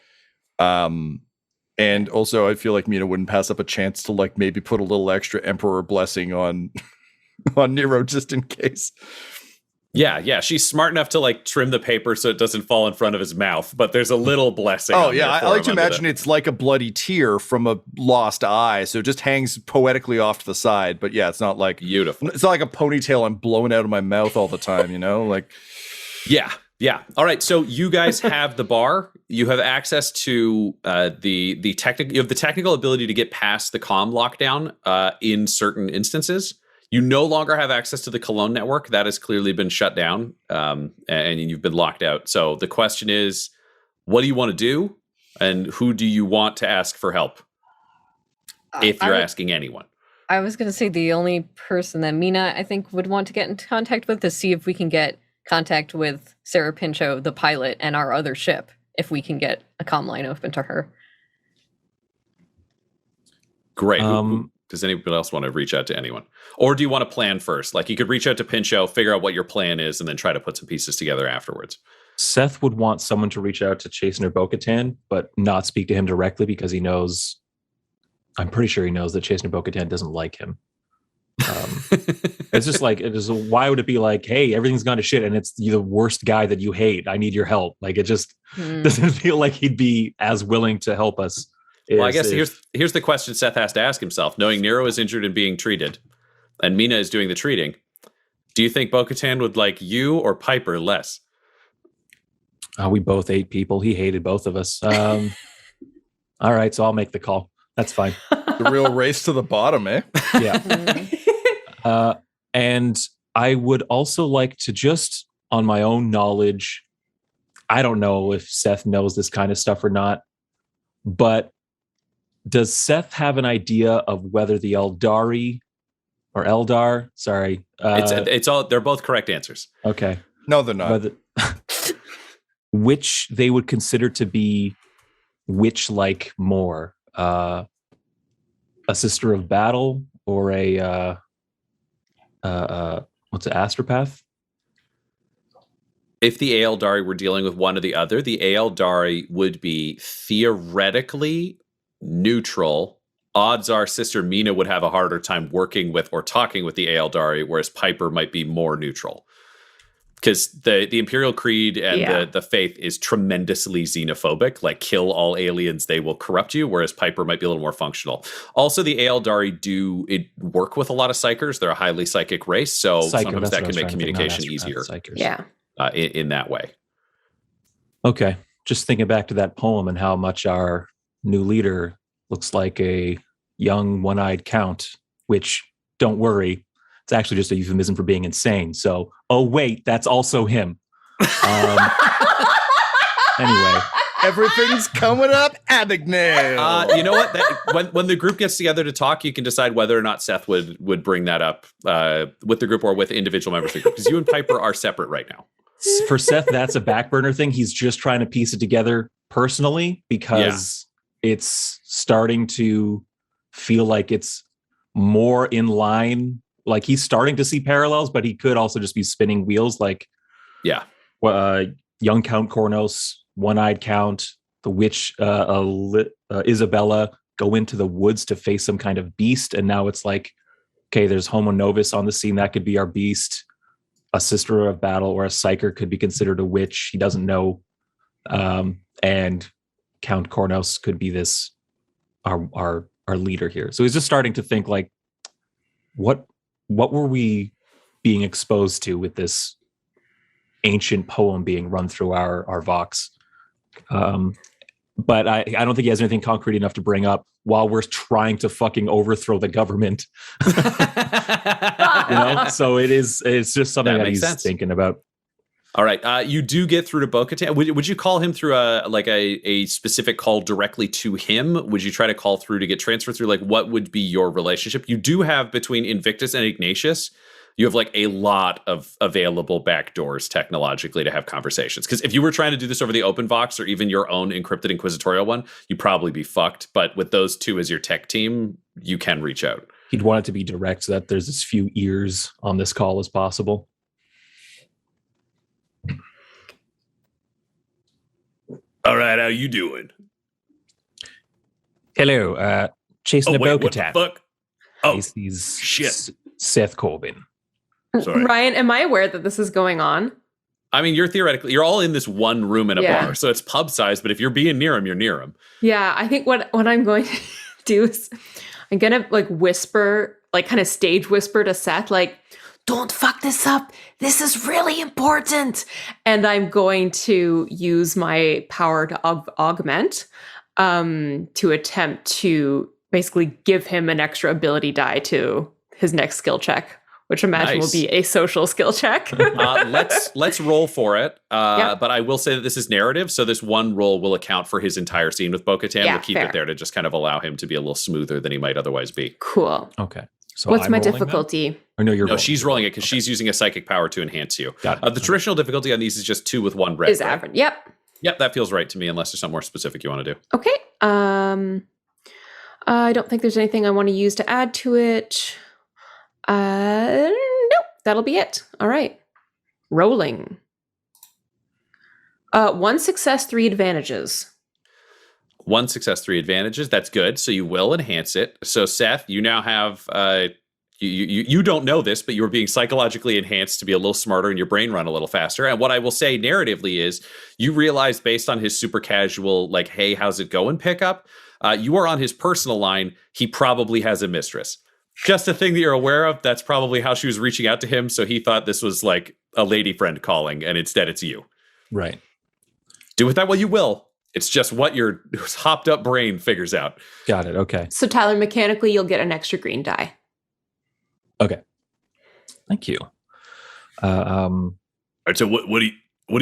And also I feel like Mina wouldn't pass up a chance to like maybe put a little extra Emperor blessing on Nero just in case. Yeah, she's smart enough to like trim the paper so it doesn't fall in front of his mouth, but there's a little blessing. Oh yeah, I like to imagine it's like a bloody tear from a lost eye, so it just hangs poetically off to the side. But yeah, it's not like beautiful. It's not like a ponytail I'm blowing out of my mouth all the time, you know? Like, yeah. All right, so you guys have the bar. You have access to the technical. You have the technical ability to get past the comm lockdown in certain instances. You no longer have access to the Cologne network. That has clearly been shut down, and you've been locked out. So the question is, what do you want to do? And who do you want to ask for help? If you're asking anyone. I was going to say the only person that Mina, I think, would want to get in contact with to see if we can get contact with Sarah Pinchot, the pilot, and our other ship, if we can get a comm line open to her. Great. Does anybody else want to reach out to anyone? Or do you want to plan first? Like, you could reach out to Pinchot, figure out what your plan is, and then try to put some pieces together afterwards. Seth would want someone to reach out to Chastener Bo-Katan, but not speak to him directly because he knows, I'm pretty sure he knows that Chastener Bo-Katan doesn't like him. It's just like, why would it be like, hey, everything's gone to shit and it's the worst guy that you hate. I need your help. Like, it just doesn't feel like he'd be as willing to help us. Well, I guess here's the question Seth has to ask himself. Knowing Nero is injured and being treated, and Mina is doing the treating, do you think Bo-Katan would like you or Piper less? We both ate people. He hated both of us. All right, so I'll make the call. That's fine. The real race to the bottom, eh? Yeah. And I would also like to just, on my own knowledge, I don't know if Seth knows this kind of stuff or not, but does Seth have an idea of whether the Eldari or Eldar? Sorry, it's all. They're both correct answers. Okay, no, they're not. Which they would consider to be witch-like more, a sister of battle or a what's an astropath? If the Eldari were dealing with one or the other, the Eldari would be theoretically neutral. Odds are Sister Mina would have a harder time working with or talking with the Eldari, whereas Piper might be more neutral. Because the Imperial Creed and the faith is tremendously xenophobic, like kill all aliens, they will corrupt you, whereas Piper might be a little more functional. Also, the Eldari do work with a lot of psychers. They're a highly psychic race, so sometimes that can make communication easier. Yeah. In that way. Okay. just thinking back to that poem and how much our new leader looks like a young one-eyed count, which, don't worry, it's actually just a euphemism for being insane. So, oh wait, that's also him. Anyway. Everything's coming up, Abagnale. You know what? When the group gets together to talk, you can decide whether or not Seth would bring that up with the group or with individual members of the group, because you and Piper are separate right now. For Seth, that's a back burner thing. He's just trying to piece it together personally because it's starting to feel like it's more in line. Like he's starting to see parallels, but he could also just be spinning wheels. Like, young Count Kornos, one-eyed Count, the witch Isabella go into the woods to face some kind of beast, and now it's like, okay, there's Homo Novus on the scene. That could be our beast. A sister of battle or a psyker could be considered a witch. He doesn't know. And Count Kornos could be this our leader here. So he's just starting to think like, what were we being exposed to with this ancient poem being run through our Vox? But I don't think he has anything concrete enough to bring up while we're trying to fucking overthrow the government. So it's just something that he's thinking about. All right. You do get through to Bo-Katan. Would you call him through a specific call directly to him? Would you try to call through to get transferred through? Like, what would be your relationship? You do have between Invictus and Ignatius, you have like a lot of available backdoors technologically to have conversations. Because if you were trying to do this over the open Vox or even your own encrypted inquisitorial one, you'd probably be fucked. But with those two as your tech team, you can reach out. He'd want it to be direct so that there's as few ears on this call as possible. All right, how you doing? Hello, chasing the Bo-Katan. What the fuck? Oh, he's shit. Seth Corbyn. Sorry. Ryan, am I aware that this is going on? I mean, you're all in this one room in a bar, so it's pub size, but if you're being near him, you're near him. Yeah, I think what I'm going to do is I'm going to like whisper, like kind of stage whisper to Seth, like, don't fuck this up. This is really important. And I'm going to use my power to augment to attempt to basically give him an extra ability die to his next skill check, which I imagine will be a social skill check. Let's roll for it. Yep. But I will say that this is narrative, so this one roll will account for his entire scene with Bo-Katan. Yeah, we'll keep fair. it there to just kind of allow him to be a little smoother than he might otherwise be. Cool. Okay. So What's I'm my rolling difficulty? then? Or no, you're No, rolling. she's rolling it because she's using a psychic power to enhance you. Got it. The traditional difficulty on these is just 2 with 1 red. Is right? average. Yep. Yep, that feels right to me, unless there's something more specific you want to do. Okay. I don't think there's anything I want to use to add to it. Nope. That'll be it. All right. Rolling. 1 success, 3 advantages. 1 success, 3 advantages. That's good. So you will enhance it. So Seth, you now have you don't know this, but you were being psychologically enhanced to be a little smarter and your brain run a little faster. And what I will say narratively is you realize based on his super casual, like, hey, how's it going pickup? You are on his personal line. He probably has a mistress. Just a thing that you're aware of. That's probably how she was reaching out to him. So he thought this was like a lady friend calling, and instead it's you. Right. Do with that what you will. It's just what your hopped up brain figures out. Got it. Okay. So Tyler, mechanically, you'll get an extra green die. Okay. Thank you. All right, so what do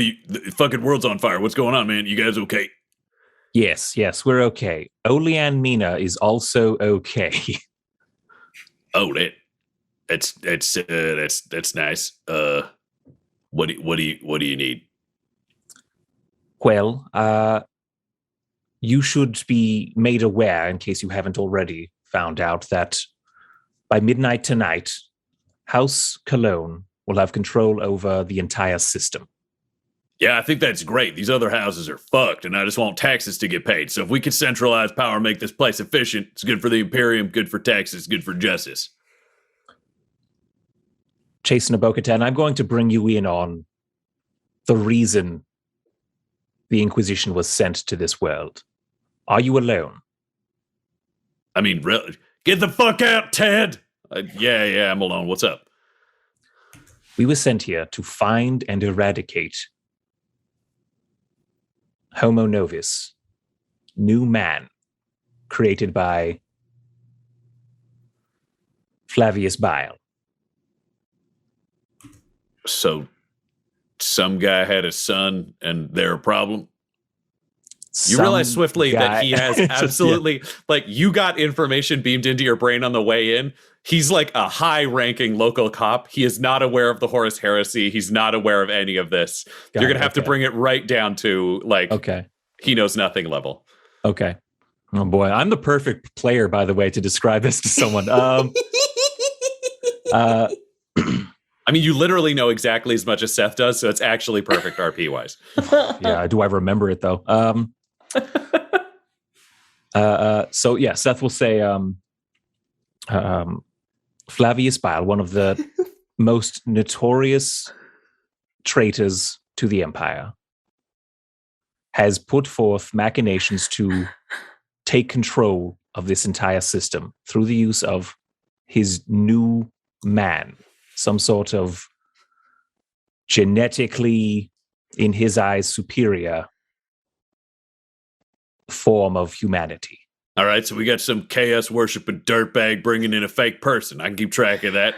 you, the fucking world's on fire. What's going on, man? You guys okay? Yes, we're okay. Olianne Mina is also okay. Oh, that's nice. What do you need? Well, you should be made aware, in case you haven't already found out, that by midnight tonight, House Cologne will have control over the entire system. Yeah, I think that's great. These other houses are fucked, and I just want taxes to get paid. So if we could centralize power and make this place efficient, it's good for the Imperium, good for taxes, good for justice. Jason Bo-Katan, I'm going to bring you in on the reason the Inquisition was sent to this world. Are you alone? I mean, really? Get the fuck out, Ted! Yeah, I'm alone. What's up? We were sent here to find and eradicate Homo Novus, new man, created by Flavius Bile. So some guy had a son and they're a problem? You realize swiftly that he has absolutely, like, you got information beamed into your brain on the way in. He's like a high-ranking local cop. He is not aware of the Horus Heresy. He's not aware of any of this. You're going to have to bring it right down to, like, he knows nothing level. Okay. Oh, boy. I'm the perfect player, by the way, to describe this to someone. I mean, you literally know exactly as much as Seth does, so it's actually perfect RP-wise. Yeah, do I remember it, though? So, yeah, Seth will say Flavius Bile, one of the most notorious traitors to the Empire, has put forth machinations to take control of this entire system through the use of his new man, some sort of genetically, in his eyes, superior form of humanity. All right, so we got some chaos worshiping dirtbag bringing in a fake person. I can keep track of that.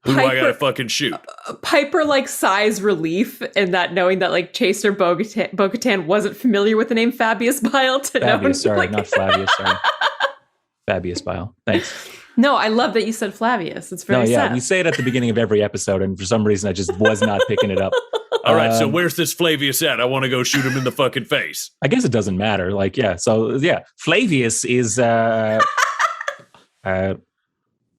Who do I gotta fucking shoot? Piper like sighs relief in that, knowing that like Chaser Bo-Katan wasn't familiar with the name Fabius Bile. Fabius, sorry, not Flavius. Sorry, Fabius Bile. Thanks. No, I love that you said Flavius. It's very sad. We say it at the beginning of every episode, and for some reason I just was not picking it up. All right, so where's this Flavius at? I want to go shoot him in the fucking face. I guess it doesn't matter. Like, yeah. So, yeah, Flavius is...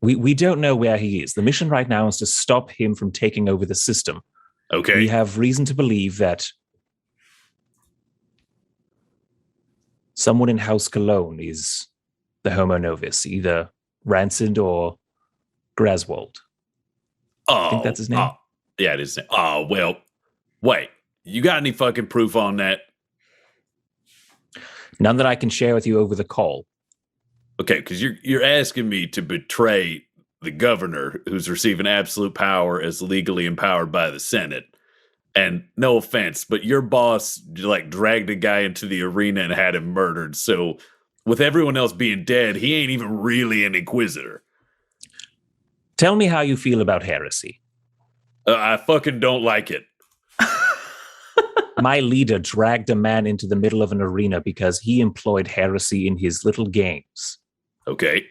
we don't know where he is. The mission right now is to stop him from taking over the system. Okay. We have reason to believe that someone in House Cologne is the Homo Novus, either Rancid or Griswold. I think that's his name. Yeah, it is. Oh, well, wait. You got any fucking proof on that? None that I can share with you over the call. Okay, because you're asking me to betray the governor who's receiving absolute power as legally empowered by the Senate. And no offense, but your boss like dragged a guy into the arena and had him murdered. So with everyone else being dead, he ain't even really an Inquisitor. Tell me how you feel about heresy. I fucking don't like it. My leader dragged a man into the middle of an arena because he employed heresy in his little games. Okay.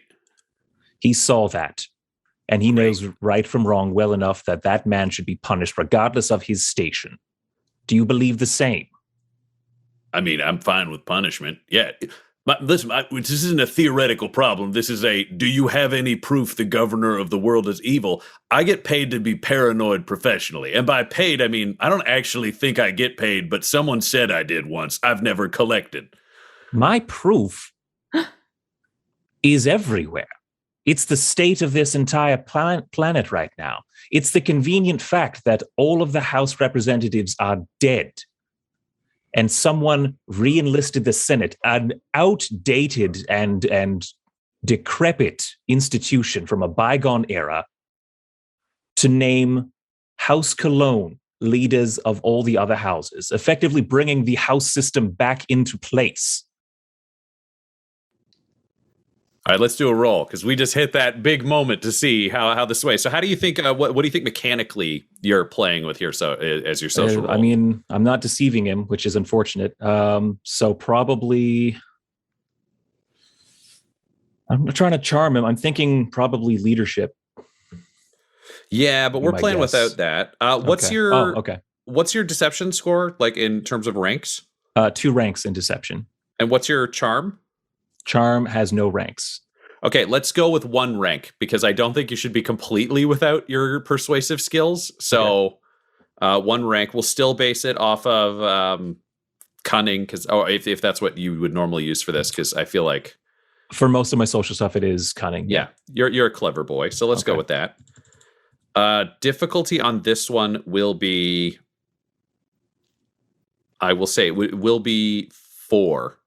He saw that, and he knows right from wrong well enough that that man should be punished regardless of his station. Do you believe the same? I mean, I'm fine with punishment. Yeah. But listen, this isn't a theoretical problem. This is a, do you have any proof the governor of the world is evil? I get paid to be paranoid professionally. And by paid, I mean, I don't actually think I get paid, but someone said I did once. I've never collected. My proof is everywhere. It's the state of this entire planet right now. It's the convenient fact that all of the House representatives are dead. And someone re-enlisted the Senate, an outdated and decrepit institution from a bygone era, to name House Cologne leaders of all the other houses, effectively bringing the House system back into place. All right, let's do a roll, because we just hit that big moment to see how this way. So how do you think, what do you think mechanically you're playing with here as your social role? I mean, I'm not deceiving him, which is unfortunate. So probably, I'm trying to charm him. I'm thinking probably leadership. Yeah, but we're playing without that. What's your deception score, like in terms of ranks? 2 ranks in deception. And what's your charm? Charm has no ranks. Okay, let's go with 1 rank, because I don't think you should be completely without your persuasive skills. So 1 rank, we'll still base it off of cunning, because if that's what you would normally use for this, because I feel like for most of my social stuff it is cunning. Yeah, you're a clever boy, so let's go with that. Difficulty on this one will be, I will say, will be 4.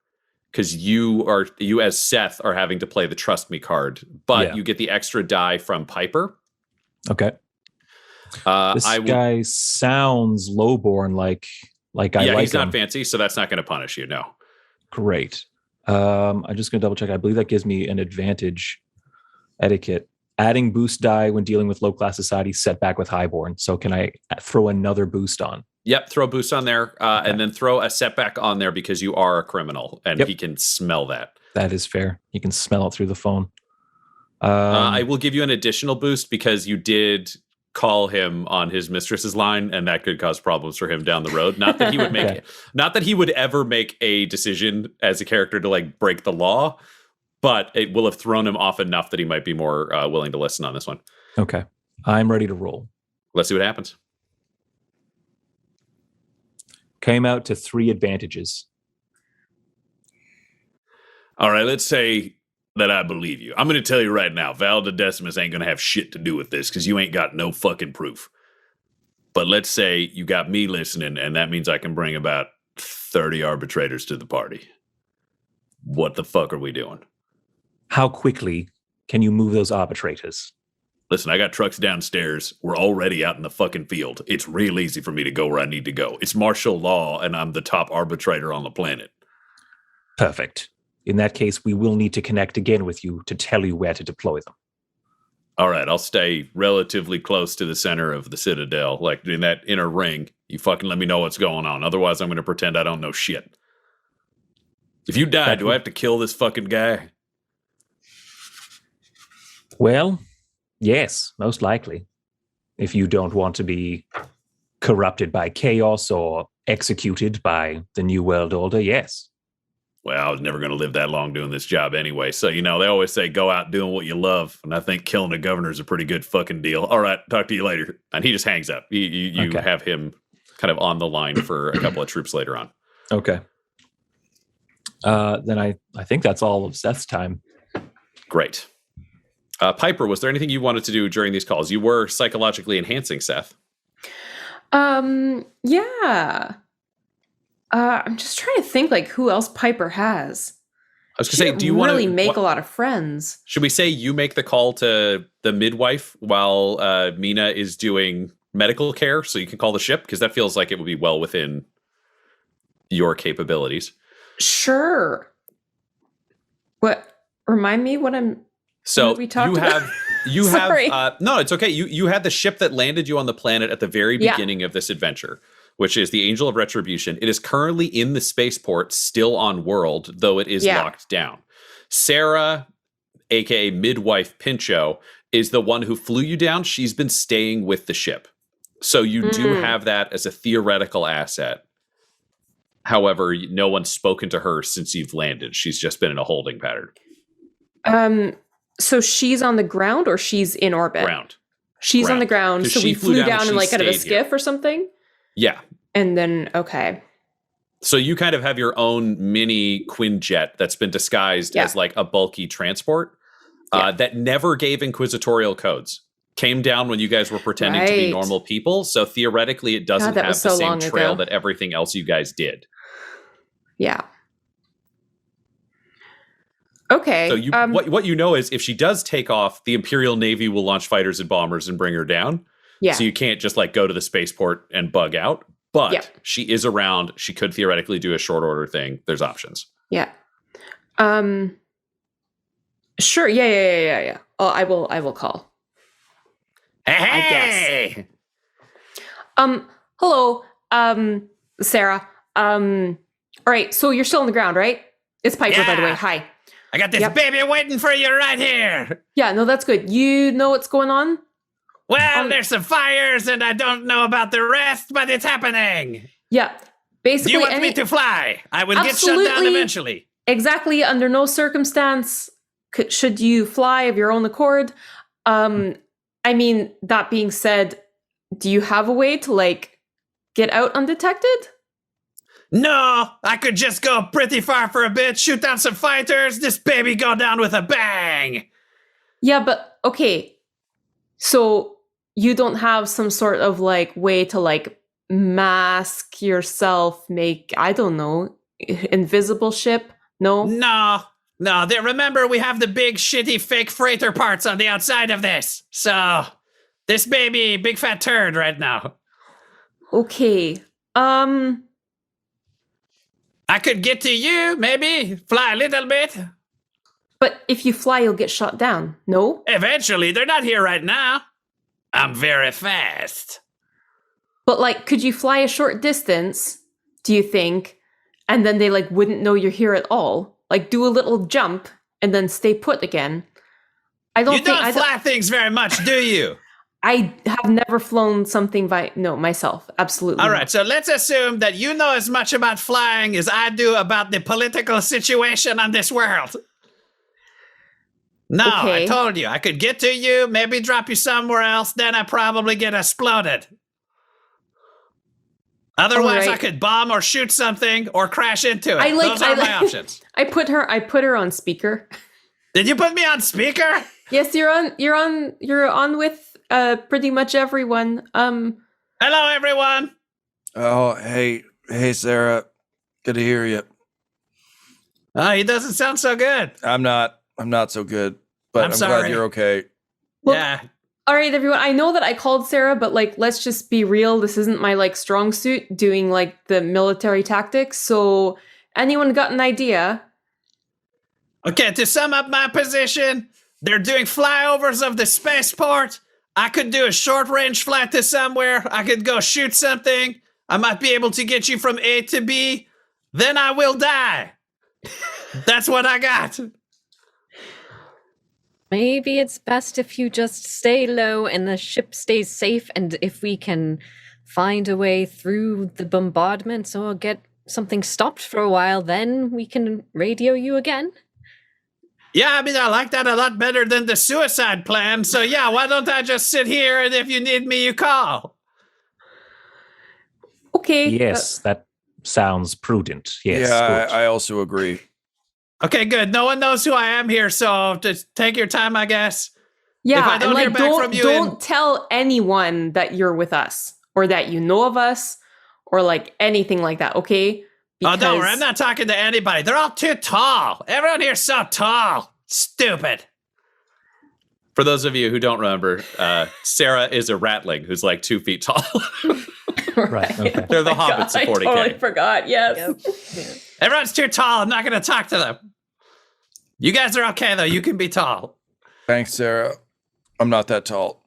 Because you as Seth are having to play the trust me card, but you get the extra die from Piper. Okay. This guy sounds lowborn, like Like I like he's not him. fancy, so that's not going to punish you. No. Great. I'm just going to double check. I believe that gives me an advantage. Etiquette. Adding boost die when dealing with low-class society, setback with highborn. So can I throw another boost on? Yep, throw a boost on there, and then throw a setback on there because you are a criminal, and he can smell that. That is fair. You can smell it through the phone. I will give you an additional boost because you did call him on his mistress's line, and that could cause problems for him down the road. Not that he would make, not that he would ever make a decision as a character to like break the law, but it will have thrown him off enough that he might be more willing to listen on this one. Okay, I'm ready to roll. Let's see what happens. Came out to 3 advantages. All right, let's say that I believe you. I'm going to tell you right now, Val de Decimus ain't going to have shit to do with this because you ain't got no fucking proof. But let's say you got me listening, and that means I can bring about 30 arbitrators to the party. What the fuck are we doing? How quickly can you move those arbitrators? Listen, I got trucks downstairs. We're already out in the fucking field. It's real easy for me to go where I need to go. It's martial law, and I'm the top arbitrator on the planet. Perfect. In that case, we will need to connect again with you to tell you where to deploy them. All right, I'll stay relatively close to the center of the Citadel, like in that inner ring. You fucking let me know what's going on. Otherwise, I'm going to pretend I don't know shit. If you die, do I have to kill this fucking guy? Well, yes, most likely. If you don't want to be corrupted by chaos or executed by the New World Order, yes. Well, I was never going to live that long doing this job anyway. So, you know, they always say go out doing what you love. And I think killing a governor is a pretty good fucking deal. All right, talk to you later. And he just hangs up. You Okay. have him kind of on the line for a couple of troops later on. Okay. Then I think that's all of Seth's time. Great. Piper, was there anything you wanted to do during these calls? You were psychologically enhancing Seth. Yeah. I'm just trying to think like who else Piper has. I was going to say, do you want to really make a lot of friends? Should we say you make the call to the midwife while Mina is doing medical care so you can call the ship? Because that feels like it would be well within your capabilities. Sure. What? Remind me what I'm... So what we talked you about? have no, it's okay. You had the ship that landed you on the planet at the very beginning of this adventure, which is the Angel of Retribution. It is currently in the spaceport, still on world, though it is locked down. Sarah, aka Midwife Pincho, is the one who flew you down. She's been staying with the ship. So you do have that as a theoretical asset. However, no one's spoken to her since you've landed. She's just been in a holding pattern. So she's on the ground or she's in orbit? Ground. She's on the ground. So we flew down in like kind of a skiff or something? Yeah. And then, okay. So you kind of have your own mini Quinjet that's been disguised as like a bulky transport that never gave inquisitorial codes. Came down when you guys were pretending to be normal people. So theoretically, it doesn't have the same trail that everything else you guys did. Yeah. Okay. So you, what you know is if she does take off, the Imperial Navy will launch fighters and bombers and bring her down. Yeah. So you can't just like go to the spaceport and bug out. But she is around. She could theoretically do a short order thing. There's options. Yeah. Sure. Yeah. Oh, I will call. Hey! I guess. Hello, Sarah. All right. So you're still on the ground, right? It's Piper, by the way. Hi. I got this baby waiting for you right here. Yeah. No, that's good. You know what's going on? Well, there's some fires, and I don't know about the rest, but it's happening. Yeah. Basically, Do you want me to fly? I will get shut down eventually. Exactly. Under no circumstance should you fly of your own accord. I mean, that being said, do you have a way to like get out undetected? No, I could just go pretty far for a bit, shoot down some fighters, this baby go down with a bang. Yeah, but okay. So you don't have some sort of like way to like mask yourself, make, I don't know, invisible ship? No? No, remember we have the big shitty fake freighter parts on the outside of this. So this baby, big fat turd right now. Okay. I could get to you, maybe fly a little bit. But if you fly, you'll get shot down. No? Eventually, they're not here right now. I'm very fast. But like, could you fly a short distance, do you think? And then they like wouldn't know you're here at all? Like do a little jump and then stay put again? I don't You think don't fly things very much, do you? I have never flown something myself. Absolutely. All not. right, so let's assume that you know as much about flying as I do about the political situation on this world. No, Okay. I told you, I could get to you, maybe drop you somewhere else, then I probably get exploded. Otherwise, All right. I could bomb or shoot something or crash into it. Those are my options. I put her on speaker. Did you put me on speaker? Yes, you're on with pretty much everyone. Hello, everyone. Oh, hey, Sarah. Good to hear you. Oh, he doesn't sound so good. I'm not so good, but I'm I'm sorry. glad you're okay. Look, Yeah. all right, everyone. I know that I called Sarah, but like, let's just be real. This isn't my like strong suit doing like the military tactics. So, anyone got an idea? Okay, to sum up my position, they're doing flyovers of the spaceport. I could do a short range flight to somewhere. I could go shoot something. I might be able to get you from A to B. Then I will die. That's what I got. Maybe it's best if you just stay low and the ship stays safe, and if we can find a way through the bombardments or get something stopped for a while, then we can radio you again. Yeah, I mean, I like that a lot better than the suicide plan. So yeah, why don't I just sit here and if you need me, you call. Okay. Yes, that sounds prudent. Yes, yeah, good. I also agree. Okay, good. No one knows who I am here, so just take your time, I guess. Yeah, If I don't and hear like back from you don't tell anyone that you're with us or that you know of us or like anything like that, okay? Oh, don't worry. I'm not talking to anybody. They're all too tall. Everyone here's so tall. Stupid. For those of you who don't remember, Sarah is a ratling who's like 2 feet tall. Right. Okay. They're the hobbits of 40K. I totally forgot. Yes. Everyone's too tall. I'm not going to talk to them. You guys are okay, though. You can be tall. Thanks, Sarah. I'm not that tall.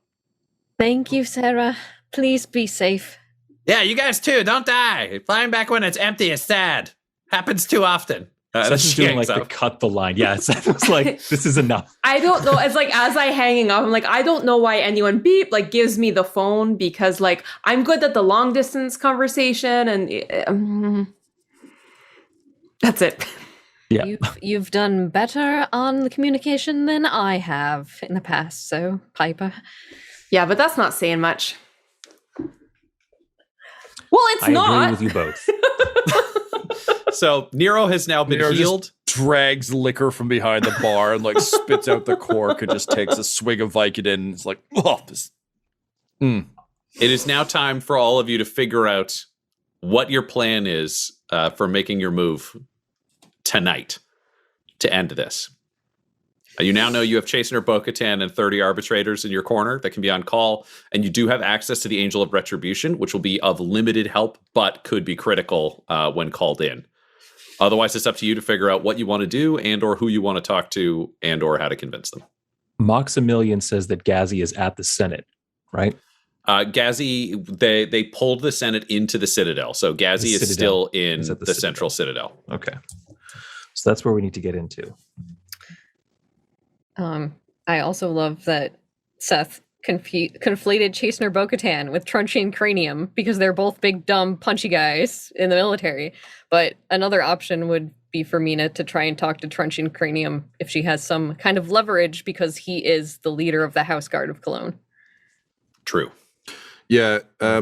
Thank you, Sarah. Please be safe. Yeah, you guys too. Don't die. Flying back when it's empty is sad. Happens too often. Seth is doing like the cut the line. Yeah, Seth was like, this is enough. I don't know. It's like as I hanging up, I'm like, I don't know why anyone gives me the phone because like I'm good at the long distance conversation and that's it. Yeah. You've done better on the communication than I have in the past, so Piper. Yeah, but that's not saying much. Well, it's I not. agree with you both. So Nero has now been Nero healed. just drags liquor from behind the bar and like spits out the cork and just takes a swig of Vicodin and it's like, oh, this. It is now time for all of you to figure out what your plan is for making your move tonight to end this. You now know you have Chastener, Bo-Katan, and 30 arbitrators in your corner that can be on call, and you do have access to the Angel of Retribution, which will be of limited help, but could be critical when called in. Otherwise, it's up to you to figure out what you want to do and or who you want to talk to and or how to convince them. Maximilian says that Ghazi is at the Senate, right? Ghazi, they pulled the Senate into the Citadel, so Ghazi is still in the Central Citadel. Okay. So that's where we need to get into. I also love that Seth conflated Chastener Bo-Katan with Truncheon Cranium because they're both big, dumb, punchy guys in the military. But another option would be for Mina to try and talk to Truncheon Cranium if she has some kind of leverage because he is the leader of the House Guard of Cologne. True. Yeah. Yeah.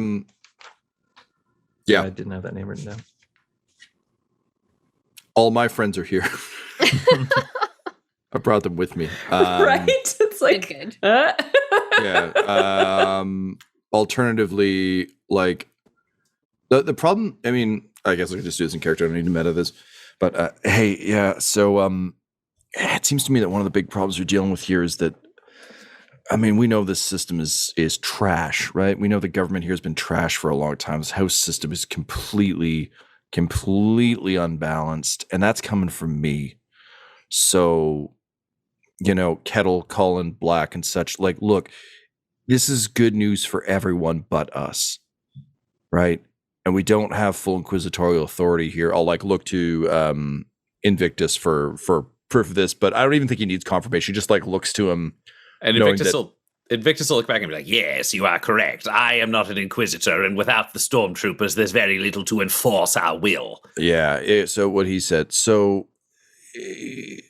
I didn't have that name written down. All my friends are here. I brought them with me. Right? It's like Good. Yeah. Alternatively, like the problem. I mean, I guess I could just do this in character. I don't need to meta this. But hey, yeah. So it seems to me that one of the big problems we're dealing with here is that. I mean, we know this system is trash, right? We know the government here has been trash for a long time. This house system is completely completely unbalanced, and that's coming from me. So, Kettle, Cullen, Black, and such, like, look, this is good news for everyone but us, right? And we don't have full inquisitorial authority here. I'll look to Invictus for proof of this, but I don't even think he needs confirmation. He just looks to him, and Invictus will look back and be like, Yes, you are correct. I am not an Inquisitor, and without the Stormtroopers, there's very little to enforce our will. Yeah, so what he said. So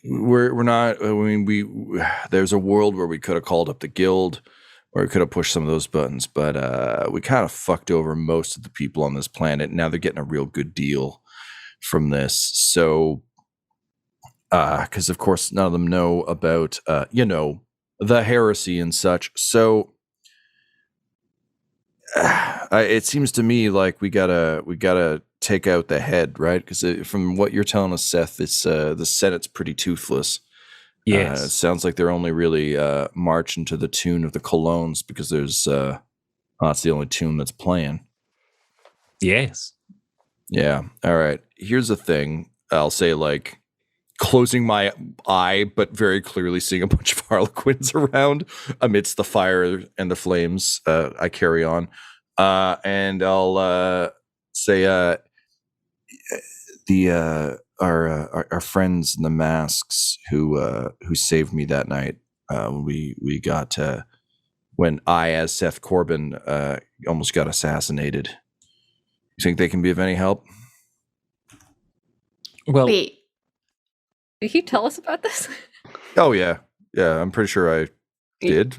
we're not, there's a world where we could have called up the guild, or we could have pushed some of those buttons, but we kind of fucked over most of the people on this planet. Now they're getting a real good deal from this. So, because of course none of them know about, the heresy and such. So it seems to me like we gotta take out the head, right? Because from what you're telling us, Seth, it's the Senate's pretty toothless. Yes. It sounds like they're only really marching to the tune of the colognes, because there's that's the only tune that's playing. Yes. Yeah. All right. Here's the thing. I'll say, closing my eye, but very clearly seeing a bunch of Harlequins around amidst the fire and the flames. I carry on, and I'll say, our friends in the masks who saved me that night. We got when I, as Seth Corbyn, almost got assassinated. You think they can be of any help? Well, Wait, Did he tell us about this? Oh yeah. I'm pretty sure I did.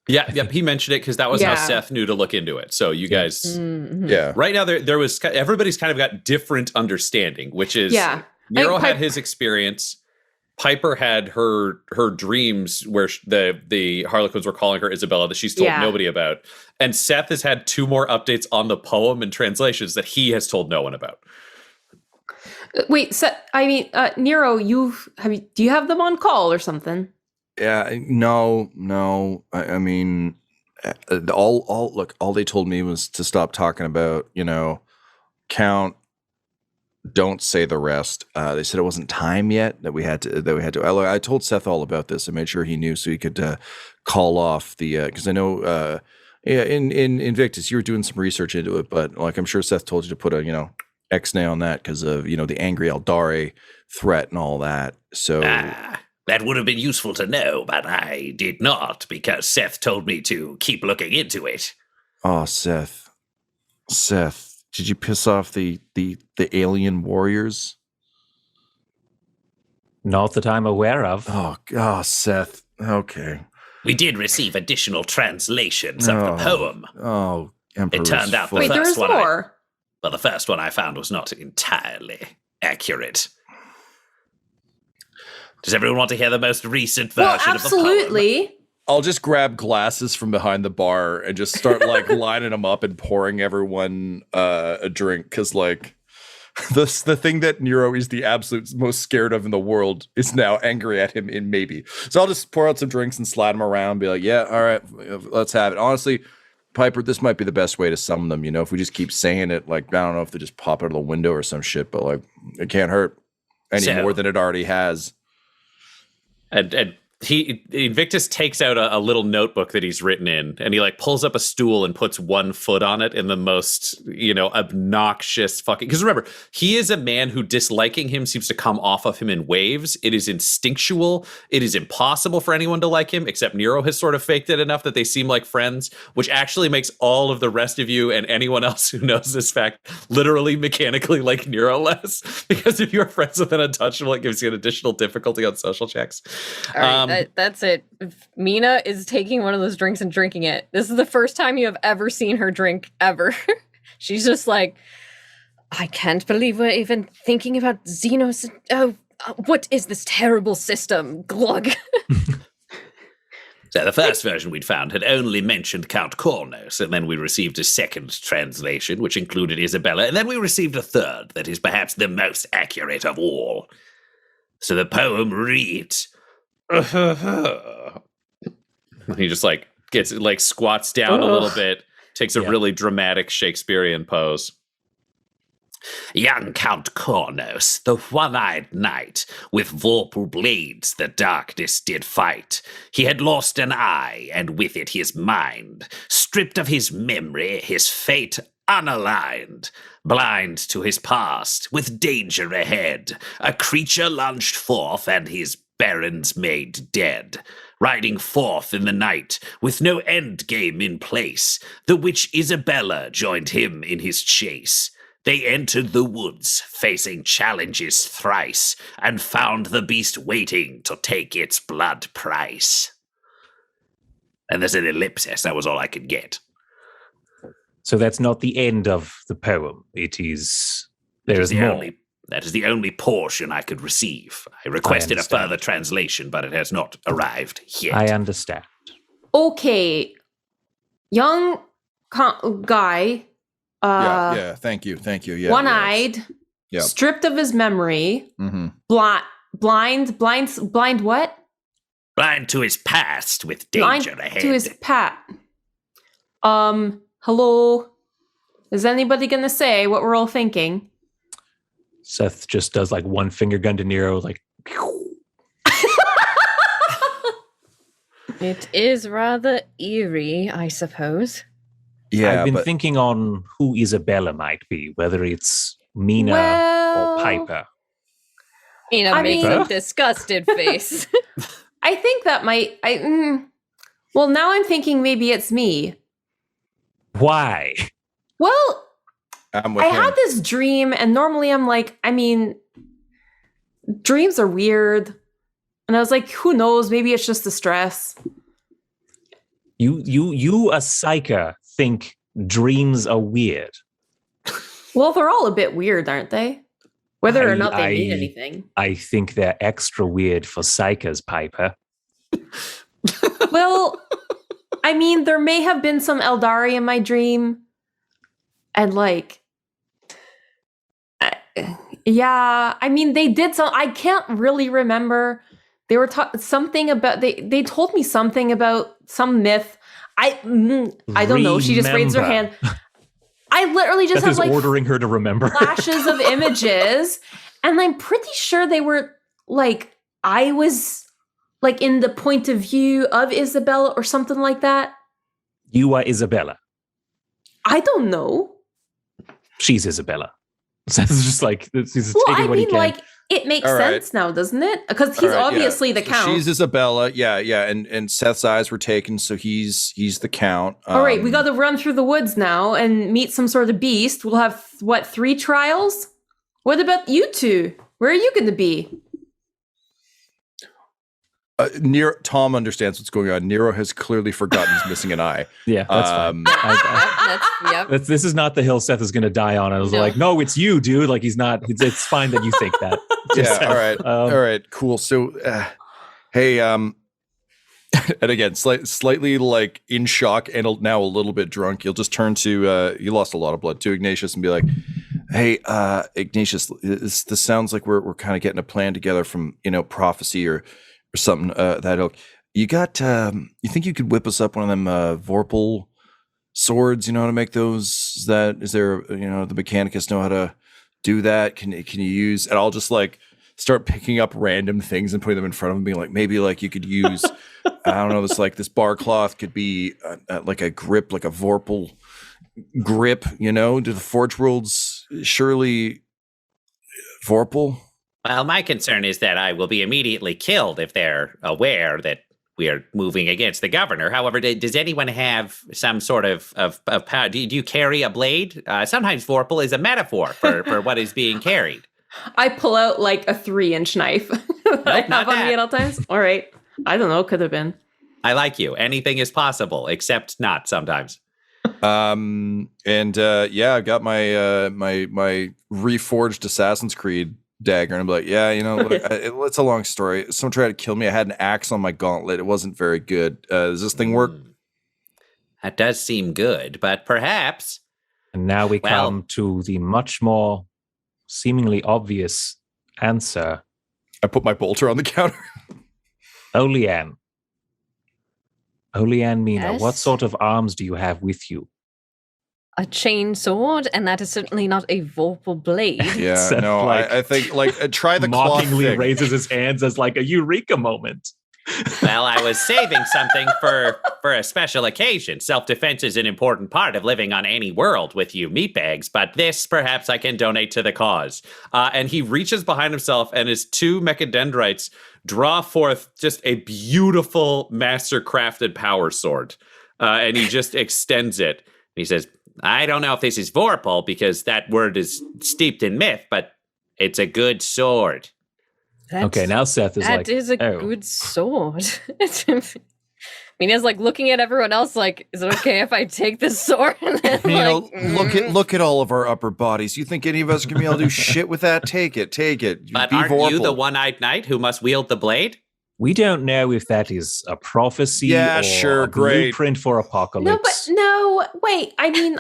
yeah, he mentioned it because that was how Yeah. Seth knew to look into it. So you guys, Mhm. Yeah. right now, there was everybody's kind of got different understanding, which is Yeah. Nero And had his experience. Piper had her dreams where the Harlequins were calling her Isabella that she's told Yeah. nobody about, and Seth has had 2 more updates on the poem and translations that he has told no one about. wait. So, Nero, do you have them on call or something? Yeah, no. I mean, all they told me was to stop talking about, count. Don't say the rest. They said it wasn't time yet, that we had to. I told Seth all about this. I made sure he knew so he could call off the, because I know, in Invictus you were doing some research into it, but I'm sure Seth told you to put a X-nay on that because of the angry Eldari threat and all that. So. That would have been useful to know, but I did not, because Seth told me to keep looking into it. Oh, Seth, did you piss off the alien warriors? not that I'm aware of. Oh, Seth. Okay. We did receive additional translations of the poem. Oh, Emperor. It turned out the Wait, first there's one more. Well, the first one I found was not entirely accurate. Does everyone want to hear the most recent version Well, of the poem? absolutely. I'll just grab glasses from behind the bar and just start lining them up and pouring everyone a drink, because the thing that Nero is the absolute most scared of in the world is now angry at him in maybe. So I'll just pour out some drinks and slide them around, be like, yeah, all right, let's have it. Honestly, Piper, this might be the best way to summon them. If we just keep saying it, I don't know if they just pop out of the window or some shit, but it can't hurt any more than it already has. And Invictus takes out a little notebook that he's written in, and he pulls up a stool and puts one foot on it in the most, obnoxious fucking, because remember, he is a man who disliking him seems to come off of him in waves. It is instinctual. It is impossible for anyone to like him, except Nero has sort of faked it enough that they seem like friends, which actually makes all of the rest of you and anyone else who knows this fact literally mechanically like Nero less, because if you're friends with an untouchable, it gives you an additional difficulty on social checks. All right, that's it. Mina is taking one of those drinks and drinking it. This is the first time you have ever seen her drink, ever. She's just like, I can't believe we're even thinking about Xenos. Oh, what is this terrible system? Glug. So the first version we'd found had only mentioned Count Cornos, and then we received a second translation, which included Isabella, and then we received a third that is perhaps the most accurate of all. So the poem reads... He just gets squats down a little bit, takes a really dramatic Shakespearean pose. Young Count Cornos, the one-eyed knight, with Vorpal blades the darkness did fight. He had lost an eye, and with it his mind, stripped of his memory, his fate unaligned. Blind to his past, with danger ahead, a creature lunged forth, and his barons made dead. Riding forth in the night, with no end game in place, the witch Isabella joined him in his chase. They entered the woods, facing challenges thrice, and found the beast waiting to take its blood price. And there's an ellipsis, that was all I could get. So that's not the end of the poem. It is... There's more. That is the only portion I could receive. I requested a further translation, but it has not arrived yet. I understand. Okay. Young guy. Yeah, thank you. Yeah, one-eyed. Yeah. Stripped of his memory. Mm-hmm. Blind what? Blind to his past with danger ahead. To his hello? Is anybody gonna say what we're all thinking? Seth just does like one finger gun to Nero, like. It is rather eerie, I suppose. Yeah, I've been thinking on who Isabella might be, whether it's Mina or Piper. Mina makes a disgusted face. I think that might. Well, now I'm thinking maybe it's me. Why? Well, I had this dream, and normally I'm like, dreams are weird. And I was like, who knows? Maybe it's just the stress. You a psyker, think dreams are weird. Well, they're all a bit weird, aren't they? Whether or not they mean anything. I think they're extra weird for psychers, Piper. Well, there may have been some Eldari in my dream. And they did some. I can't really remember. They were something about. They told me something about some myth. I don't know. She just raised her hand. I literally just have ordering her to remember flashes of images, and I'm pretty sure they were I was in the point of view of Isabella or something like that. You are Isabella. I don't know. She's Isabella. So it's just he's taking what he can. It makes sense now, doesn't it? Because he's obviously the count. She's Isabella, yeah, and Seth's eyes were taken, so he's the count. All right, we got to run through the woods now and meet some sort of beast. We'll have 3 trials? What about you two? Where are you going to be? Tom understands what's going on. Nero has clearly forgotten he's missing an eye. Yeah, that's fine. This is not the hill Seth is going to die on. I was no, it's you, dude. He's not. It's fine that you think that. All right, cool. So, hey, and again, slightly in shock and now a little bit drunk. You'll just turn to you lost a lot of blood to Ignatius and be like, "Hey, Ignatius, this sounds like we're kind of getting a plan together from prophecy or something that ilk. You got you think you could whip us up one of them Vorpal swords, to make those? Is there the Mechanicus know how to do that? Can you use? And I'll just start picking up random things and putting them in front of him, being like, maybe you could use I don't know, this bar cloth could be a grip, like a Vorpal grip, do the Forge Worlds surely Vorpal? Well, my concern is that I will be immediately killed if they're aware that we are moving against the governor. However, does anyone have some sort of power? Do you carry a blade? Sometimes Vorpal is a metaphor for what is being carried. I pull out a 3-inch knife that I have on me at all times. All right. I don't know. Could have been. I like you. Anything is possible, except not sometimes. I've got my my reforged Assassin's Creed dagger, and I'm like, it's a long story. Someone tried to kill me. I had an axe on my gauntlet. It wasn't very good. Does this thing work? That does seem good, but perhaps. And now we come to the much more seemingly obvious answer. I put my bolter on the counter. Olianne Mina, Yes? what sort of arms do you have with you? a chain sword, and that is certainly not a Vorpal Blade. Yeah, Seth, no, like, I think try the cloth mockingly thing. raises his hands as like a eureka moment. Well, I was saving something for a special occasion. Self-defense is an important part of living on any world with you meatbags, but this perhaps I can donate to the cause. And he reaches behind himself, and his two mechadendrites draw forth just a beautiful master-crafted power sword. And he just extends it. He says, I don't know if this is Vorpal, because that word is steeped in myth, but it's a good sword. Okay, now Seth is like, that is a oh. good sword. Mina's like looking at everyone else like, is it okay if I take this sword? And then, Look at all of our upper bodies. You think any of us can be able to do shit with that? Take it. But Be aren't you Vorpal. the one-eyed knight who must wield the blade? We don't know if that is a prophecy Yeah, or sure, a great. blueprint for apocalypse. Wait. I mean,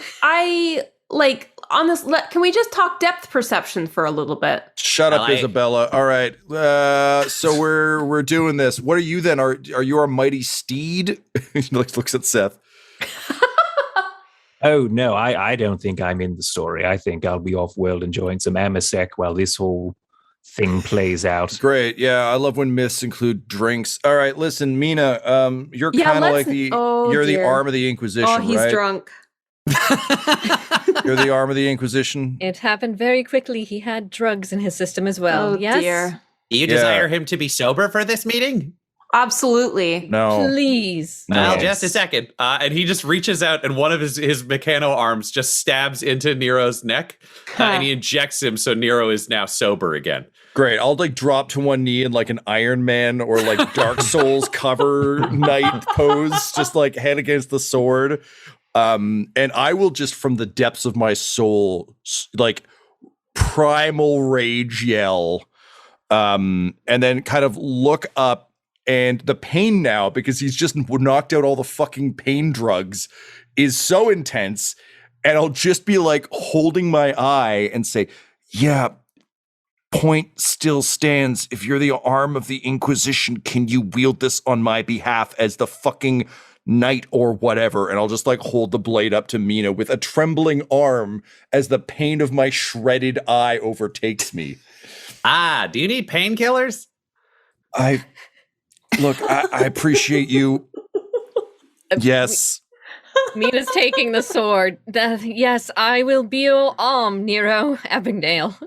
on this. Can we just talk depth perception for a little bit? Shut up, Isabella. All right. So we're doing this. What are you then? Are you our mighty steed? He looks at Seth. Oh, no, I don't think I'm in the story. I think I'll be off-world enjoying some Amasec while this whole thing plays out. Great. Yeah, I love when myths include drinks. All right, listen, Mina, you're kind of like the arm of the Inquisition, Oh, he's right? drunk. You're the arm of the Inquisition. it happened very quickly. He had drugs in his system as well. Oh Yes? dear. You desire him to be sober for this meeting? Absolutely. No. Please. Well, No. just a second. And he just reaches out, and one of his mechano arms just stabs into Nero's neck, and he injects him, so Nero is now sober again. Great. I'll drop to one knee in like an Iron Man or like Dark Souls cover knight pose, just head against the sword. And I will just from the depths of my soul, primal rage yell, and then kind of look up, and the pain now, because he's just knocked out all the fucking pain drugs, is so intense. And I'll just be holding my eye and say, yeah, point still stands. If you're the arm of the Inquisition, can you wield this on my behalf as the fucking knight or whatever? And I'll just hold the blade up to Mina with a trembling arm as the pain of my shredded eye overtakes me. Do you need painkillers? I appreciate you. Yes. Mina's taking the sword. Yes, I will be your arm, Nero Abagnale.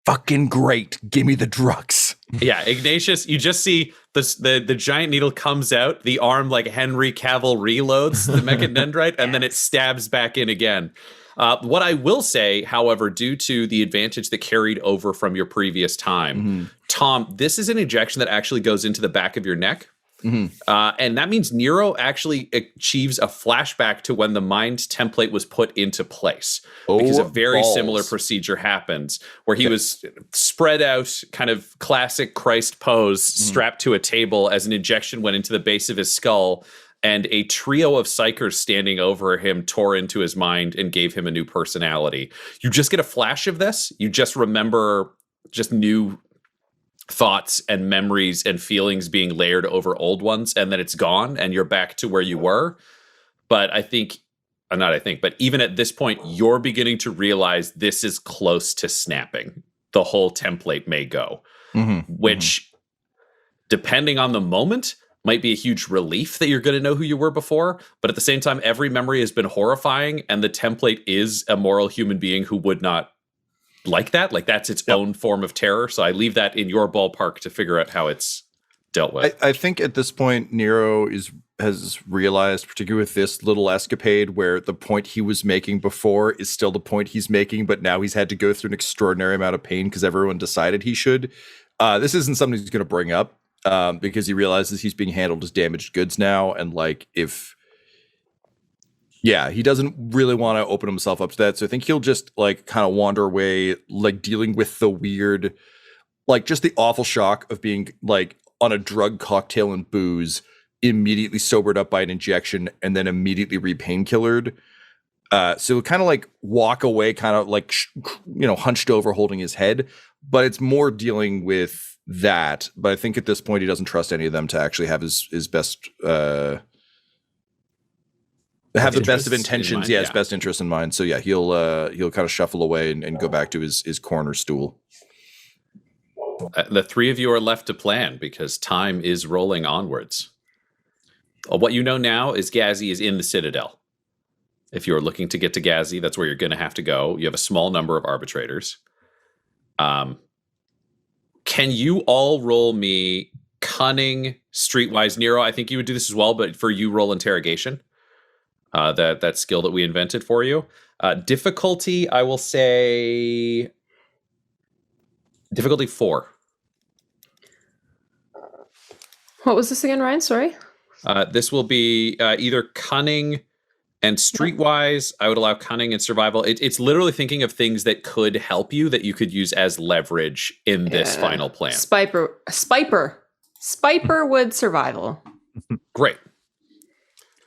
Fucking great. Give me the drugs. Yeah, Ignatius, you just see the giant needle comes out, the arm like Henry Cavill reloads the mechadendrite, and then it stabs back in again. What I will say, however, due to the advantage that carried over from your previous time, Tom, this is an injection that actually goes into the back of your neck. And that means Nero actually achieves a flashback to when the mind template was put into place. Because a very similar procedure happens where he was spread out, kind of classic Christ pose, strapped to a table as an injection went into the base of his skull. And a trio of psychers standing over him tore into his mind and gave him a new personality. You just get a flash of this. You just remember just new thoughts and memories and feelings being layered over old ones, and then it's gone and you're back to where you were. But but even at this point, you're beginning to realize this is close to snapping. The whole template may go, which, depending on the moment, might be a huge relief that you're going to know who you were before. But at the same time, every memory has been horrifying, and the template is a moral human being who would not like that. That's its own form of terror. So I leave that in your ballpark to figure out how it's dealt with. I think at this point, Nero has realized, particularly with this little escapade, where the point he was making before is still the point he's making, but now he's had to go through an extraordinary amount of pain because everyone decided he should. This isn't something he's going to bring up because he realizes he's being handled as damaged goods now. And he doesn't really want to open himself up to that. So I think he'll just kind of wander away, dealing with the weird, just the awful shock of being on a drug cocktail and booze, immediately sobered up by an injection, and then immediately repainkillered. So he'll kind of walk away, kind of hunched over, holding his head. But it's more dealing with that. But I think at this point, he doesn't trust any of them to actually have his best have the best of interests in intentions. mind, Yeah, his best interest in mind. So yeah, he'll kind of shuffle away and go back to his corner stool. The three of you are left to plan because time is rolling onwards. What you know now is Ghazi is in the Citadel. If you're looking to get to Ghazi, that's where you're going to have to go. You have a small number of arbitrators. Can you all roll me cunning, streetwise? Nero, I think you would do this as well, but for you, roll interrogation. That skill that we invented for you. Difficulty, I will say... Difficulty 4. What was this again, Ryan? Sorry. This will be either cunning and streetwise. I would allow cunning and survival. It's literally thinking of things that could help you that you could use as leverage in this final plan. Spiper would survival. Great.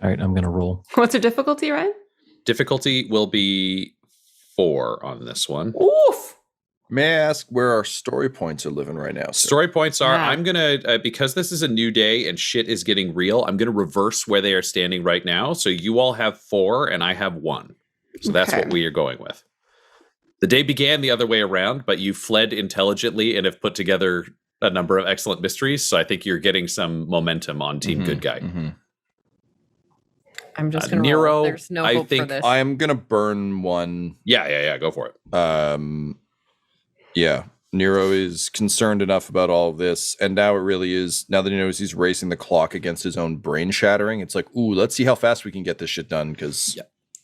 All right, I'm going to roll. What's your difficulty, Ryan? Difficulty will be 4 on this one. Oof. May I ask where our story points are living right now? Sir? Story points are, Yeah. I'm going to, because this is a new day and shit is getting real, I'm going to reverse where they are standing right now. So you all have 4 and I have 1. So that's Okay. what we are going with. The day began the other way around, but you fled intelligently and have put together a number of excellent mysteries. So I think you're getting some momentum on Team Good Guy. Mm-hmm. I'm just going to Nero, roll. There's no I hope for think this. I am gonna burn one. Yeah, go for it. Yeah. Nero is concerned enough about all of this, and now it really is. Now that he knows he's racing the clock against his own brain shattering, it's like, ooh, let's see how fast we can get this shit done. Because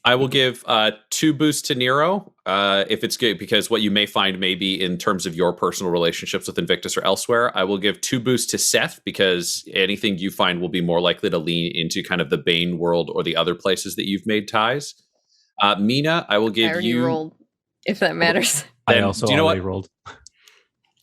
I will give 2 boosts to Nero if it's good, because what you may find maybe in terms of your personal relationships with Invictus or elsewhere. I will give 2 boosts to Seth because anything you find will be more likely to lean into kind of the Bane world or the other places that you've made ties. Mina, I will I give already you. rolled, if that matters. Then, I also do you know already what? rolled.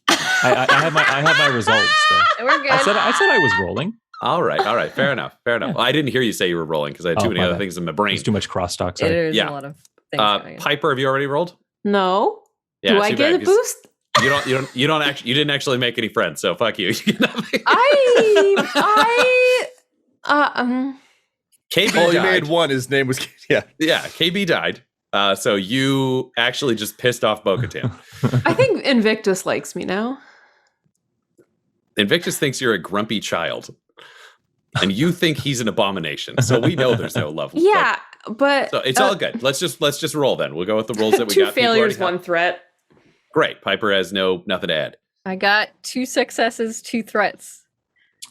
I have my results. Though. We're good. I said I was rolling. All right. Fair enough. I didn't hear you say you were rolling because I had too many my other bad. things in my brain. There's too much crosstalk. It Sorry. is Yeah. a lot of things going on. Piper, have you already rolled? No. Yeah, Do I too get bad, a 'cause boost? You don't actually. You didn't actually make any friends, so fuck you. You get nothing. KB oh, he died. made one. His name was Yeah, KB died. So you actually just pissed off Bo-Katan. I think Invictus likes me now. Invictus thinks you're a grumpy child, and you think he's an abomination. So we know there's no love. Yeah, but So it's all good. Let's just roll then. We'll go with the rolls that we 2 got. People failures, already 1 threat. have- Great. Piper has nothing to add. I got 2 successes, 2 threats.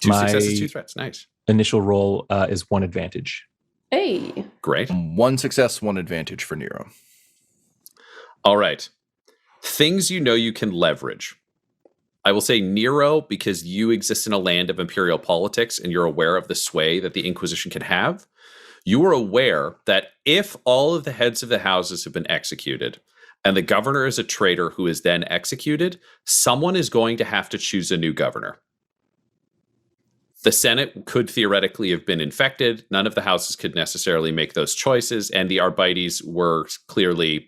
2 My- successes, 2 threats. Nice. Initial roll is 1 advantage. Hey. Great. 1 success, 1 advantage for Nero. All right. Things you know you can leverage. I will say Nero because you exist in a land of imperial politics and you're aware of the sway that the Inquisition can have. You are aware that if all of the heads of the houses have been executed and the governor is a traitor who is then executed, someone is going to have to choose a new governor. The Senate could theoretically have been infected. None of the houses could necessarily make those choices. And the Arbites were clearly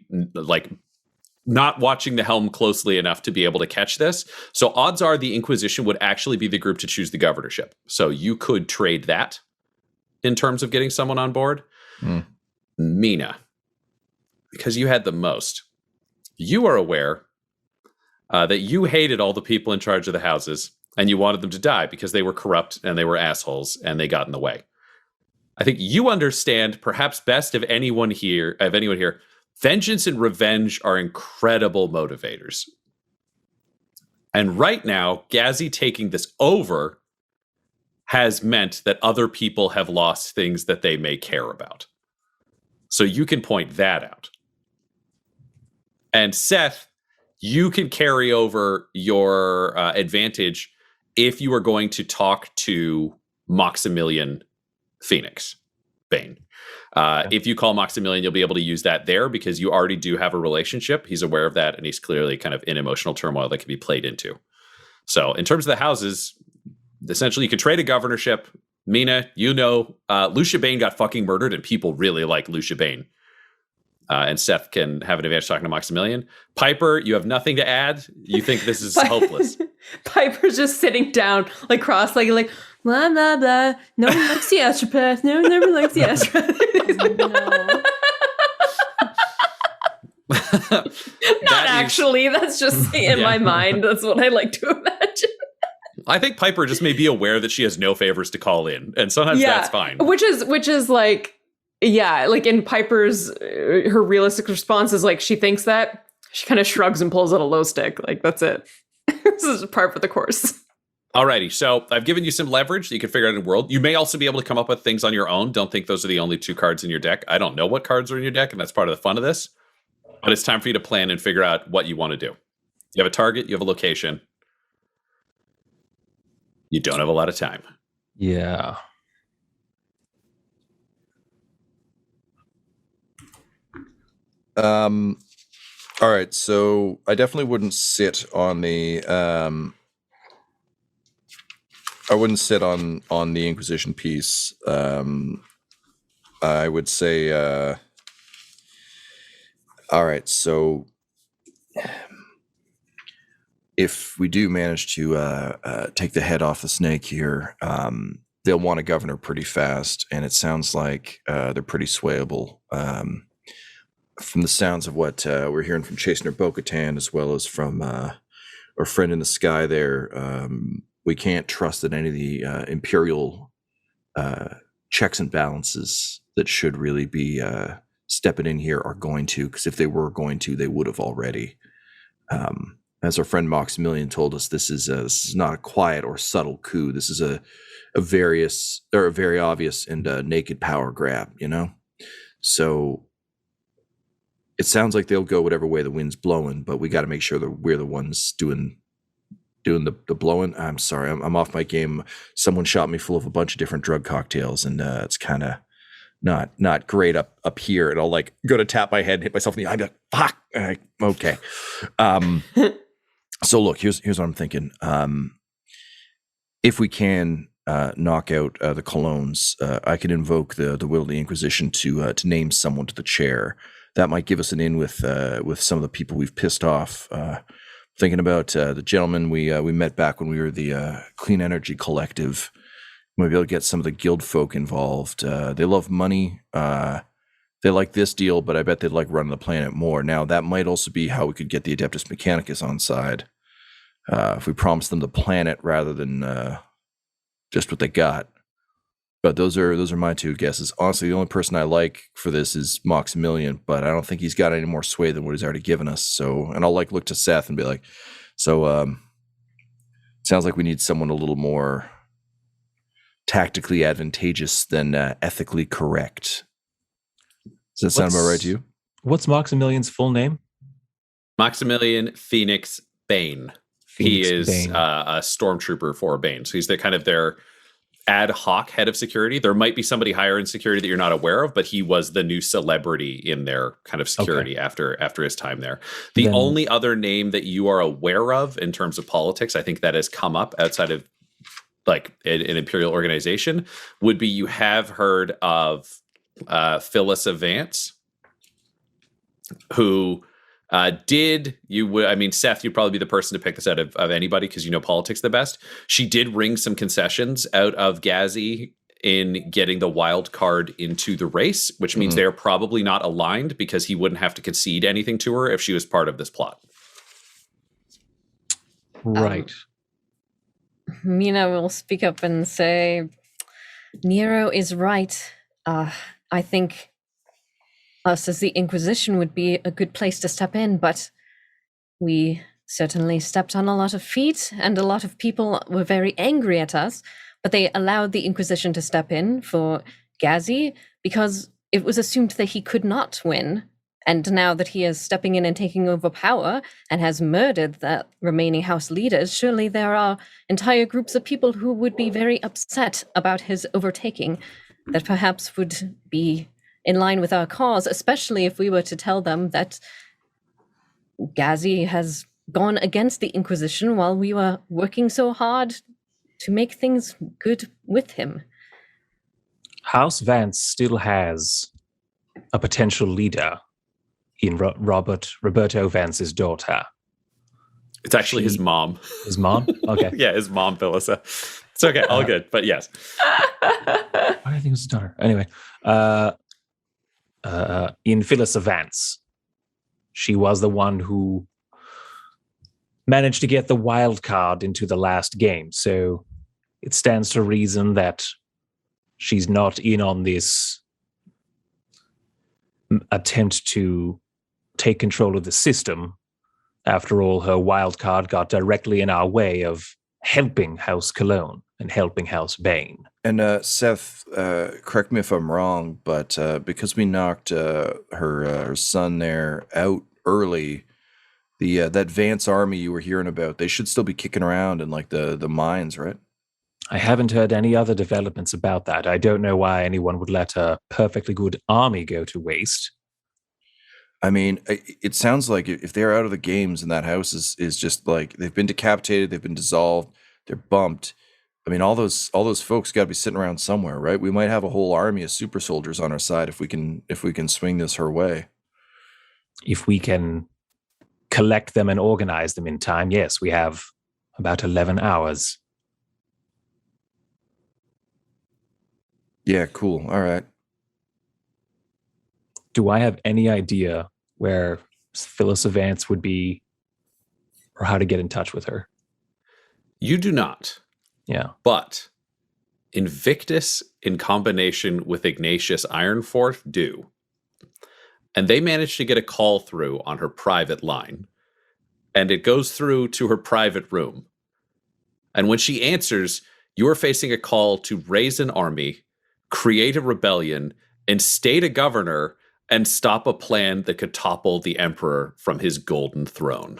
not watching the helm closely enough to be able to catch this. So odds are the Inquisition would actually be the group to choose the governorship. So you could trade that in terms of getting someone on board. Mina, because you had the most, you are aware that you hated all the people in charge of the houses and you wanted them to die because they were corrupt and they were assholes and they got in the way. I think you understand perhaps best of anyone here, vengeance and revenge are incredible motivators. And right now, Ghazi taking this over has meant that other people have lost things that they may care about. So you can point that out. And Seth, you can carry over your advantage if you are going to talk to Maximilian Phoenix Bane. If you call Maximilian, you'll be able to use that there because you already do have a relationship. He's aware of that, and he's clearly kind of in emotional turmoil that can be played into. So in terms of the houses, essentially you could trade a governorship. Mina, Lucia Bane got fucking murdered, and people really like Lucia Bane. And Seth can have an advantage talking to Maximilian. Piper, you have nothing to add. You think this is hopeless. Piper's just sitting down, like cross-legged, like, blah blah blah. No one likes the astropath. No one ever likes the astropath. Not actually. That's just in my mind. That's what I like to imagine. I think Piper just may be aware that she has no favors to call in, and sometimes that's fine. Which is like, yeah, like in Piper's, her realistic response is like, she thinks that, she kind of shrugs and pulls out a low stick. Like, that's it. This is par for the course. Alrighty, so I've given you some leverage that you can figure out in the world. You may also be able to come up with things on your own. Don't think those are the only 2 cards in your deck. I don't know what cards are in your deck, and that's part of the fun of this. But it's time for you to plan and figure out what you want to do. You have a target, you have a location. You don't have a lot of time. Yeah. All right, so I definitely wouldn't sit on the I wouldn't sit on the Inquisition piece. I would say all right, so if we do manage to take the head off the snake here, they'll want a governor pretty fast, and it sounds like they're pretty swayable. From the sounds of what we're hearing from Chastener Bo-Katan, as well as from our friend in the sky there, we can't trust that any of the imperial checks and balances that should really be stepping in here are going to, because if they were going to, they would have already. As our friend Maximilian told us, this is not a quiet or subtle coup. This is a very obvious and naked power grab, you know? So it sounds like they'll go whatever way the wind's blowing, but we got to make sure that we're the ones doing the blowing. I'm sorry, I'm off my game. Someone shot me full of a bunch of different drug cocktails, and it's kind of not great up here. And I'll like go to tap my head and hit myself in the eye. I'd be like, fuck. Okay. So look, here's what I'm thinking. If we can knock out the Colognes, I could invoke the will of the Inquisition to name someone to the chair. That might give us an in with some of the people we've pissed off. Thinking about the gentleman we met back when we were the Clean Energy Collective. We might be able to get some of the guild folk involved. They love money. They like this deal, but I bet they'd like running the planet more. Now, that might also be how we could get the Adeptus Mechanicus on side. If we promise them the planet rather than just what they got. But those are my 2 guesses. Honestly, the only person I like for this is Maximilian, but I don't think he's got any more sway than what he's already given us. So, and I'll like look to Seth and be like, so sounds like we need someone a little more tactically advantageous than ethically correct. Does that sound about right to you? What's Maximilian's full name? Maximilian Phoenix Bane. He is a stormtrooper for Bane. So he's the kind of their ad hoc head of security. There might be somebody higher in security that you're not aware of, but he was the new celebrity in their kind of security after his time there. The only other name that you are aware of in terms of politics, I think that has come up outside of like an imperial organization, would be you have heard of Phyllis Vance, who Seth, you'd probably be the person to pick this out of anybody because you know politics the best. She did wring some concessions out of Gazi in getting the wild card into the race, which means they're probably not aligned because he wouldn't have to concede anything to her if she was part of this plot. Right. Mina will speak up and say, Nero is right. I think us as the Inquisition would be a good place to step in, but we certainly stepped on a lot of feet, and a lot of people were very angry at us, but they allowed the Inquisition to step in for Gazi because it was assumed that he could not win. And now that he is stepping in and taking over power and has murdered the remaining house leaders, surely there are entire groups of people who would be very upset about his overtaking that perhaps would be in line with our cause, especially if we were to tell them that Gazi has gone against the Inquisition while we were working so hard to make things good with him. House Vance still has a potential leader in Roberto Vance's daughter. It's actually his mom. His mom? Okay. Yeah, his mom, Phyllis. It's okay, all good, but yes. I think it was a daughter. Anyway, in Phyllis Vance, she was the one who managed to get the wild card into the last game. So it stands to reason that she's not in on this attempt to take control of the system. After all, her wild card got directly in our way of helping House Cologne and helping House Bane. And Seth, correct me if I'm wrong, but because we knocked her son there out early, that Vance army you were hearing about, they should still be kicking around in like the mines, right? I haven't heard any other developments about that. I don't know why anyone would let a perfectly good army go to waste. I mean, it sounds like if they're out of the games and that house is just like they've been decapitated, they've been dissolved, they're bumped. I mean, all those folks got to be sitting around somewhere, right? We might have a whole army of super soldiers on our side if we can swing this her way. If we can collect them and organize them in time, yes, we have about 11 hours. Yeah, cool. All right. Do I have any idea where Phyllis Vance would be or how to get in touch with her? You do not. Yeah. But Invictus in combination with Ignatius Ironforth do. And they managed to get a call through on her private line. And it goes through to her private room. And when she answers, you are facing a call to raise an army, create a rebellion, instate a governor, and stop a plan that could topple the Emperor from his golden throne.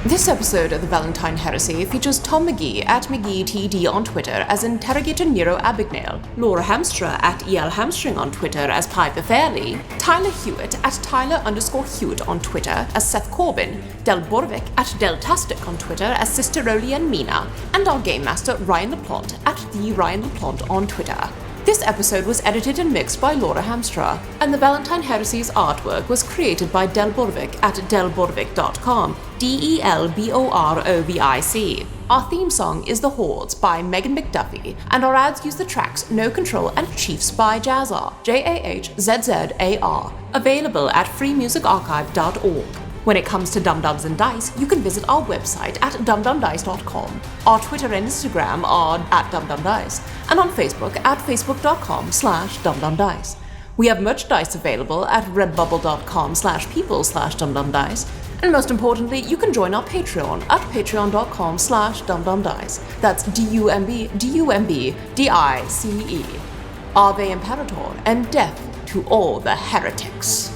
This episode of the Valentyne Heresy features Tom McGee at McGeeTD on Twitter as Interrogator Nero Abagnale, Laura Hamstra at EL Hamstring on Twitter as Piper Fairley, Tyler Hewitt at Tyler_Hewitt on Twitter as Seth Corbyn, Del Borovic at Deltastic on Twitter as Sister Olianne Mina, and our Game Master Ryan LaPlante at the Ryan LaPlante on Twitter. This episode was edited and mixed by Laura Hamstra, and the Valentyne Heresy's artwork was created by Del Borovic at delborovic.com, DELBOROVIC. Our theme song is The Hordes by Megan McDuffie, and our ads use the tracks No Control and Chiefs by Jazzar, JAHZZAR, available at freemusicarchive.org. When it comes to Dum-Dums and Dice, you can visit our website at dumdumdice.com. Our Twitter and Instagram are at dumdumdice, and on Facebook at facebook.com/dumdumdice. We have merchandise available at redbubble.com/people/dumdumdice. And most importantly, you can join our Patreon at patreon.com/dumdumdice. That's DUMBDICE. Ave Imperator, and death to all the heretics.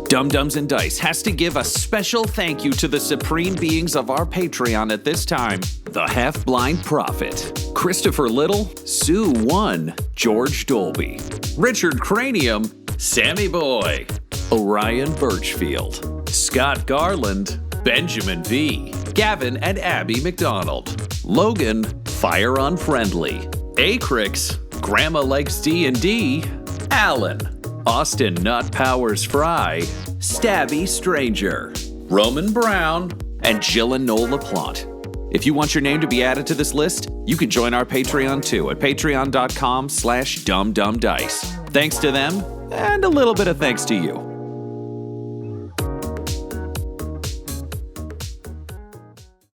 Dum-Dums and Dice has to give a special thank you to the supreme beings of our Patreon at this time: the Half-Blind Prophet, Christopher Little, Sue One, George Dolby, Richard Cranium, Sammy Boy, Orion Birchfield, Scott Garland, Benjamin V, Gavin and Abby McDonald, Logan, Fire Unfriendly, Acrix, Grandma Likes D&D, Alan, Austin Nut Powers Fry, Stabby Stranger, Roman Brown, and Jill and Noel LaPlante. If you want your name to be added to this list, you can join our Patreon too at patreon.com/dumdumdice. Thanks to them, and a little bit of thanks to you.